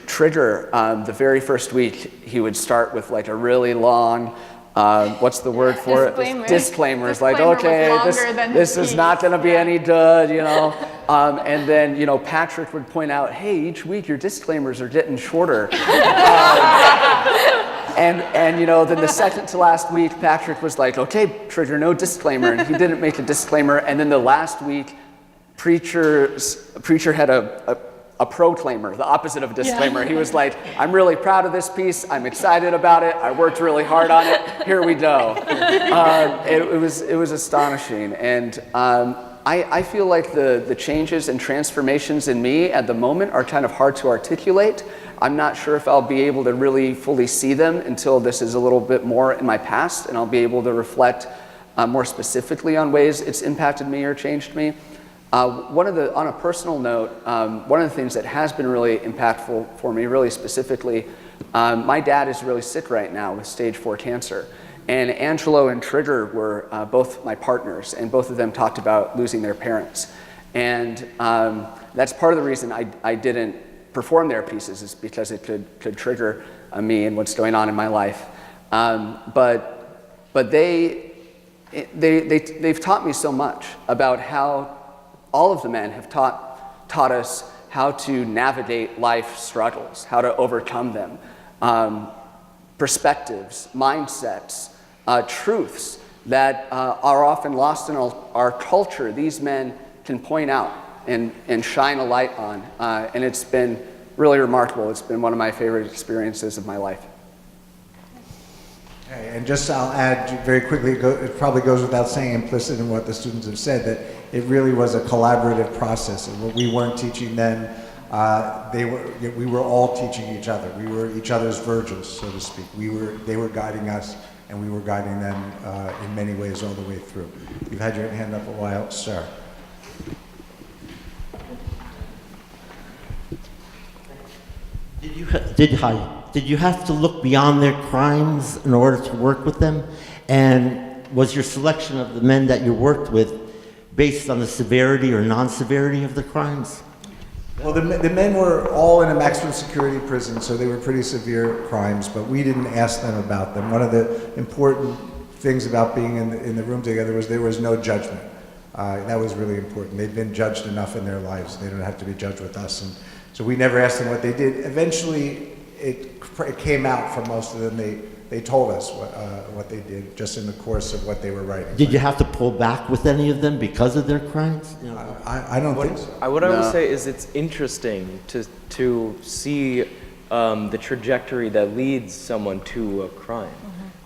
Trigger, the very first week, he would start with like a really long, what's the word for it? Disclaimers. Like, okay, this is not going to be any good, and then, Patrick would point out, hey, each week your disclaimers are getting shorter. And then the second to last week, Patrick was like, okay, Trigger, no disclaimer. And he didn't make a disclaimer. And then the last week, Preacher had a proclaimer, the opposite of a disclaimer. He was like, I'm really proud of this piece. I'm excited about it. I worked really hard on it. Here we go. It was astonishing. And I feel like the changes and transformations in me at the moment are kind of hard to articulate. I'm not sure if I'll be able to really fully see them until this is a little bit more in my past, and I'll be able to reflect more specifically on ways it's impacted me or changed me. On a personal note, one of the things that has been really impactful for me, really specifically, my dad is really sick right now with stage 4 cancer. And Angelo and Trigger were both my partners, and both of them talked about losing their parents. And that's part of the reason I didn't perform their pieces, is because it could trigger me and what's going on in my life. But they've taught me so much about how all of the men have taught us how to navigate life struggles, how to overcome them, perspectives, mindsets, truths that are often lost in our culture. These men can point out and shine a light on, and it's been really remarkable. It's been one of my favorite experiences of my life. Okay, and I'll add very quickly, it probably goes without saying, implicit in what the students have said, that it really was a collaborative process. And what we weren't teaching them, we were all teaching each other. We were each other's Virgils, so to speak. They were guiding us, and we were guiding them in many ways all the way through. You've had your hand up a while, sir. Did you have to look beyond their crimes in order to work with them? And was your selection of the men that you worked with based on the severity or non-severity of the crimes? Well, the men were all in a maximum security prison, so they were pretty severe crimes, but we didn't ask them about them. One of the important things about being in the room together was there was no judgment. That was really important. They'd been judged enough in their lives. They don't have to be judged with us. And so we never asked them what they did. Eventually, it came out from most of them. They told us what they did just in the course of what they were writing. Did you have to pull back with any of them because of their crimes? I don't think so. What I would say is it's interesting to see the trajectory that leads someone to a crime.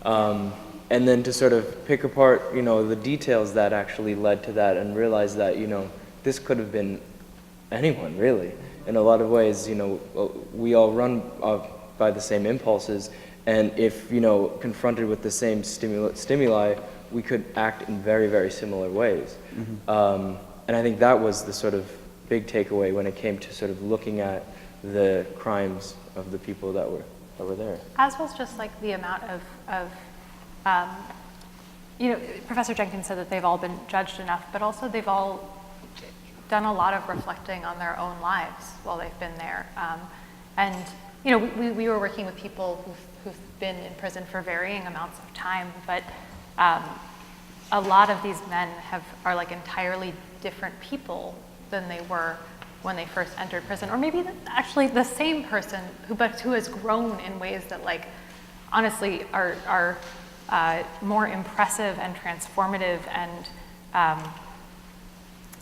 Mm-hmm. And then to sort of pick apart, the details that actually led to that, and realize that, this could have been anyone, really. In a lot of ways, we all run by the same impulses, and if, confronted with the same stimuli, we could act in very, very similar ways. Mm-hmm. And I think that was the sort of big takeaway when it came to sort of looking at the crimes of the people that were there. As was just like the amount of Professor Jenkins said that they've all been judged enough, but also they've all done a lot of reflecting on their own lives while they've been there. We were working with people who've been in prison for varying amounts of time, but a lot of these men are like entirely different people than they were when they first entered prison, or maybe actually the same person who has grown in ways that, like, honestly are more impressive and transformative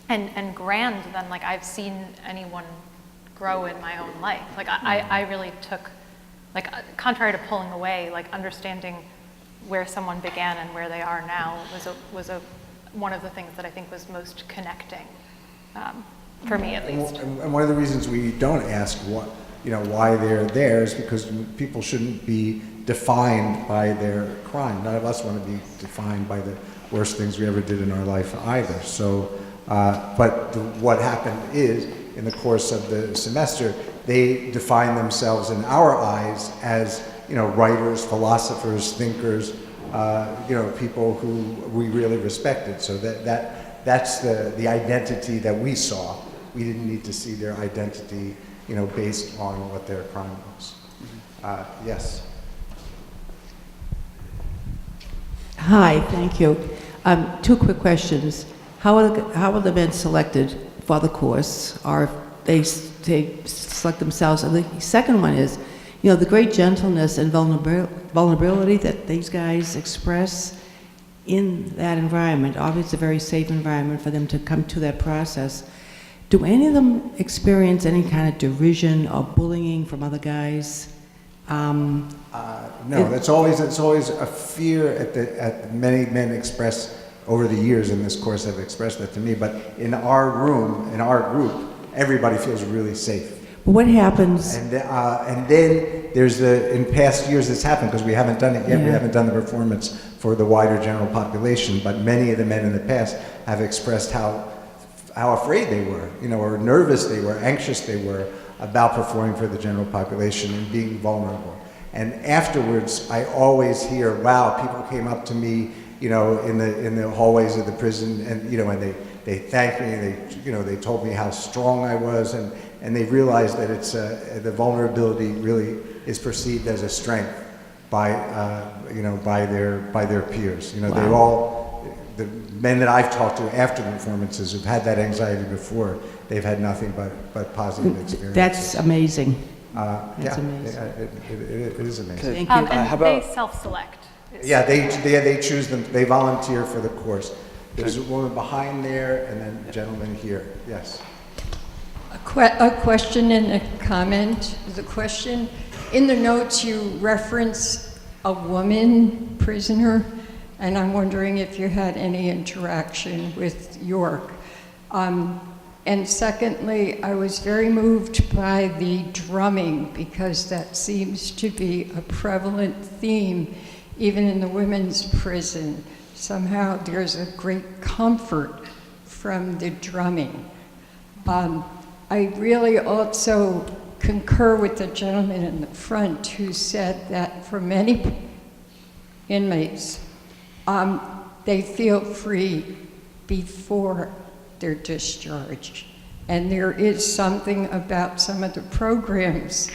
and grand than like I've seen anyone grow in my own life. Like I really took, like, contrary to pulling away, like understanding where someone began and where they are now was one of the things that I think was most connecting, for me at least. And one of the reasons we don't ask why they're there is because people shouldn't be defined by their crime. None of us want to be defined by the worst things we ever did in our life either. So, what happened is, in the course of the semester, they define themselves in our eyes as writers, philosophers, thinkers, people who we really respected. So that's the identity that we saw. We didn't need to see their identity, based on what their crime was. Yes. Hi, thank you. 2 quick questions. How are the men selected for the course? Are they select themselves? And the second one is, the great gentleness and vulnerability that these guys express in that environment. Obviously, a very safe environment for them to come to that process. Do any of them experience any kind of derision or bullying from other guys? No, it's always a fear at many men express over the years in this course have expressed that to me. But in our room, in our group, everybody feels really safe. But what happens? And then there's in past years it's happened because we haven't done it yet. Yeah. We haven't done the performance for the wider general population. But many of the men in the past have expressed how afraid they were, or nervous they were, anxious they were about performing for the general population and being vulnerable. And afterwards, I always hear, wow, people came up to me, in the hallways of the prison, and and they thanked me, and they told me how strong I was, and they realized that it's the vulnerability really is perceived as a strength by their peers. Wow. They all. The men that I've talked to after the performances who've had that anxiety before, they've had nothing but positive experiences. That's amazing. That's amazing. It is amazing. Thank you. And they self-select. Yeah, they choose them. They volunteer for the course. There's a woman behind there, and then a gentleman here. Yes. A question and a comment. The question, in the notes you reference a woman prisoner, and I'm wondering if you had any interaction with York. And secondly, I was very moved by the drumming because that seems to be a prevalent theme even in the women's prison. Somehow there's a great comfort from the drumming. I really also concur with the gentleman in the front who said that for many inmates, they feel free before they're discharged. And there is something about some of the programs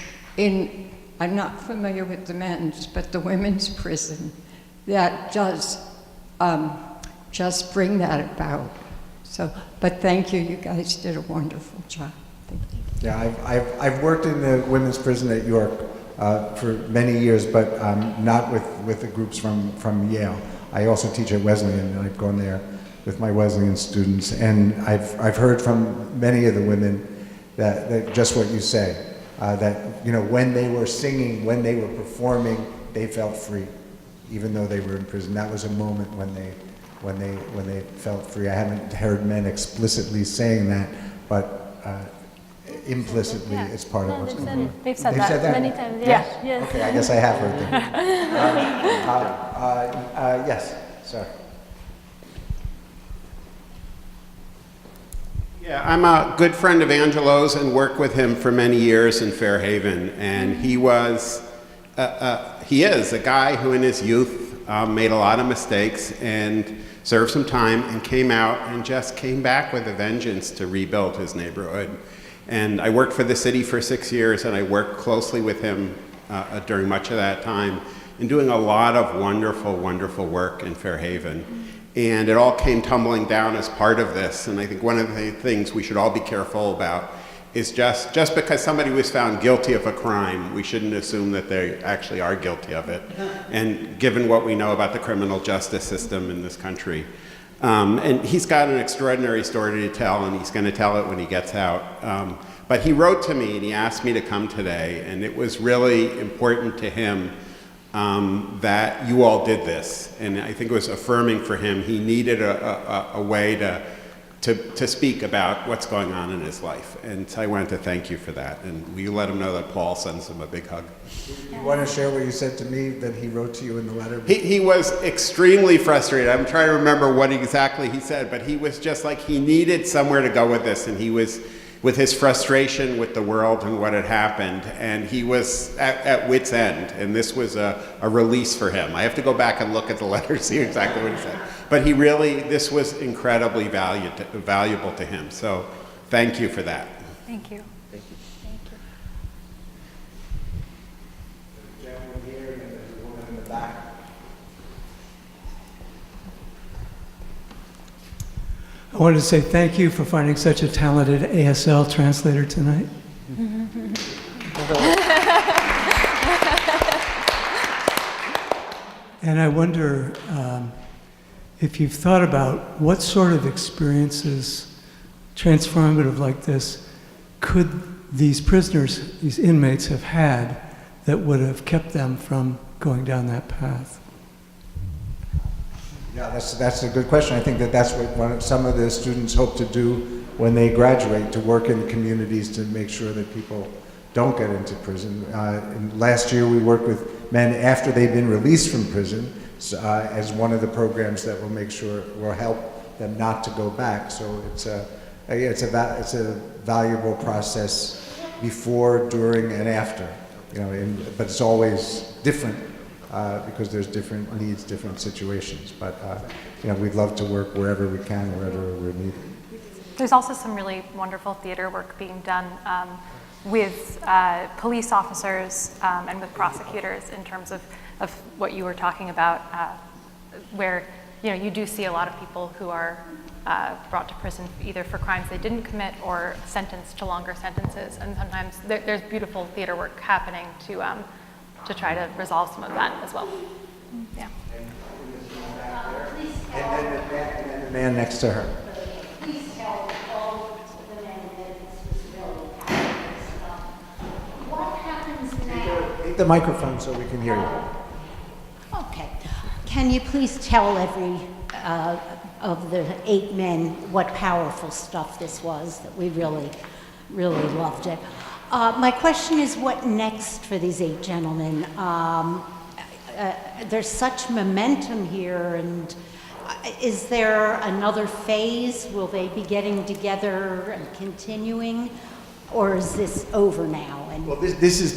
I'm not familiar with the men's, but the women's prison, that does just bring that about. So, but thank you, you guys did a wonderful job. Thank you. Yeah, I've worked in the women's prison at York for many years, but not with the groups from Yale. I also teach at Wesleyan, and I've gone there with my Wesleyan students, and I've heard from many of the women that just what you say, that when they were singing, when they were performing, they felt free, even though they were in prison. That was a moment when they felt free. I haven't heard men explicitly saying that, but implicitly, it's part of what's going on. They've said that many times. Yes. Yes. Okay, I guess I have heard that. Yes, sir. Yeah, I'm a good friend of Angelo's and worked with him for many years in Fairhaven. And he is a guy who in his youth made a lot of mistakes and served some time and came out and just came back with a vengeance to rebuild his neighborhood. And I worked for the city for 6 years, and I worked closely with him during much of that time in doing a lot of wonderful, wonderful work in Fairhaven. And it all came tumbling down as part of this. And I think one of the things we should all be careful about is just because somebody was found guilty of a crime, we shouldn't assume that they actually are guilty of it. And given what we know about the criminal justice system in this country. And he's got an extraordinary story to tell, and he's going to tell it when he gets out. But he wrote to me and he asked me to come today, and it was really important to him that you all did this. And I think it was affirming for him. He needed a way to speak about what's going on in his life. And so I wanted to thank you for that. And will you let him know that Paul sends him a big hug? You want to share what you said to me that he wrote to you in the letter? He was extremely frustrated. I'm trying to remember what exactly he said, but he was just like, he needed somewhere to go with this. And he was, with his frustration with the world and what had happened, and he was at wit's end. And this was a release for him. I have to go back and look at the letter to see exactly what he said. But he really, this was incredibly valuable to him. So thank you for that. Thank you. Thank you. The gentleman here and the woman in the back. I wanted to say thank you for finding such a talented ASL translator tonight. And I wonder if you've thought about what sort of experiences, transformative like this, could these prisoners, these inmates have had that would have kept them from going down that path? Yeah, that's a good question. I think that's what some of the students hope to do when they graduate, to work in communities to make sure that people don't get into prison. And last year we worked with men after they've been released from prison as one of the programs that will make sure will help them not to go back. So it's a valuable process before, during, and after. But it's always different because there's different needs, different situations. But we'd love to work wherever we can, wherever we're needed. There's also some really wonderful theater work being done with police officers and with prosecutors in terms of what you were talking about, where you do see a lot of people who are brought to prison either for crimes they didn't commit or sentenced to longer sentences, and sometimes there's beautiful theater work happening to try to resolve some of that as well. Yeah. And then the man next to her. Please tell all the men that this was really happening. What happens now? Take the microphone so we can hear you. Okay. Can you please tell every of the 8 men what powerful stuff this was, that we really, really loved it. My question is, what next for these 8 gentlemen? There's such momentum here, and is there another phase? Will they be getting together and continuing, or is this over now? Well, this is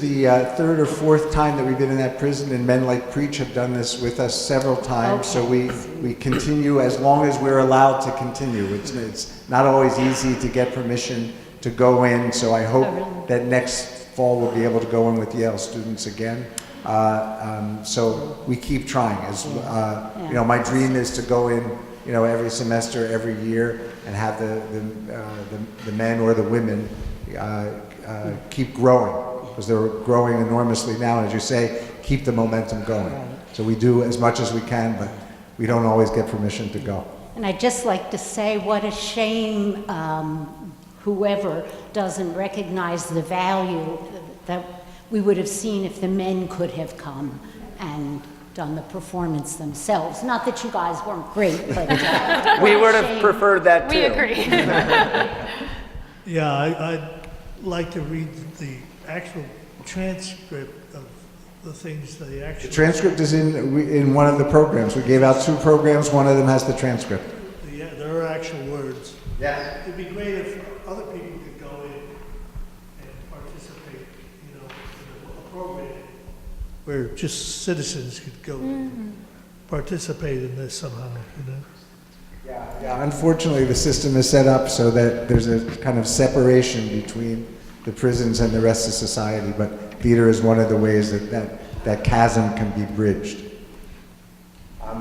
the 3rd or 4th time that we've been in that prison, and Men Like Preach have done this with us several times. Okay. So we continue as long as we're allowed to continue. It's not always easy to get permission to go in. So I hope that next fall we'll be able to go in with Yale students again. So we keep trying. My dream is to go in, every semester, every year, and have the men or the women keep growing, because they're growing enormously now. And as you say, keep the momentum going. Right. So we do as much as we can, but we don't always get permission to go. And I'd just like to say, what a shame whoever doesn't recognize the value that we would have seen if the men could have come and done the performance themselves. Not that you guys weren't great, but we would have preferred that too. We agree. Yeah, I'd like to read the actual transcript of the things they actually... The transcript is in one of the programs. We gave out 2 programs. One of them has the transcript. Yeah, there are actual words. Yeah. It'd be great if other people could go in and participate, in a program where just citizens could go and participate in this somehow, Yeah, unfortunately the system is set up so that there's a kind of separation between the prisons and the rest of society, but theater is one of the ways that chasm can be bridged.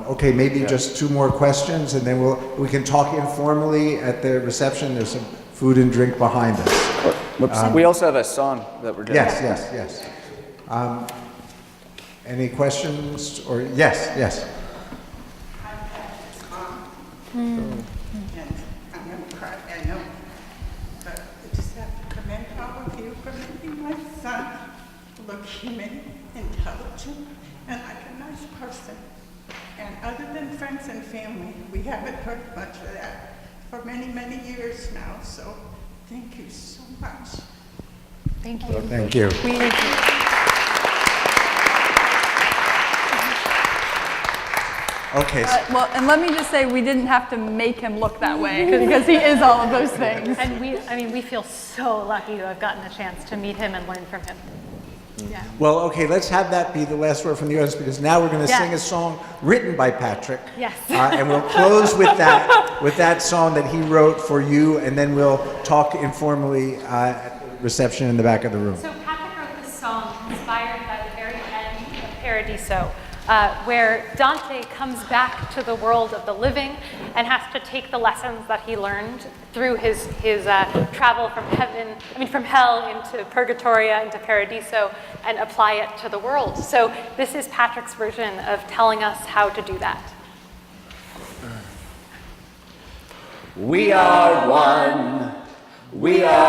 Okay, maybe just 2 more questions, and then we can talk informally at the reception. There's some food and drink behind us. We also have a song that we're doing. Yes. Any questions? Or yes. And I'm going to cry, I know, but I just have to commend all of you for making my son look human, intelligent, and like a nice person. And other than friends and family, we haven't heard much of that for many, many years now. So thank you so much. Thank you. Thank you. Okay. Well, and let me just say, we didn't have to make him look that way because he is all of those things. And we feel so lucky to have gotten a chance to meet him and learn from him. Yeah. Well, okay, let's have that be the last word from the audience because now we're going to sing a song written by Patrick. Yes. And we'll close with that song that he wrote for you, and then we'll talk informally at the reception in the back of the room. So Patrick wrote this song inspired by the very end of Paradiso, where Dante comes back to the world of the living and has to take the lessons that he learned through his travel from hell into Purgatoria, into Paradiso, and apply it to the world. So this is Patrick's version of telling us how to do that. We are one. We are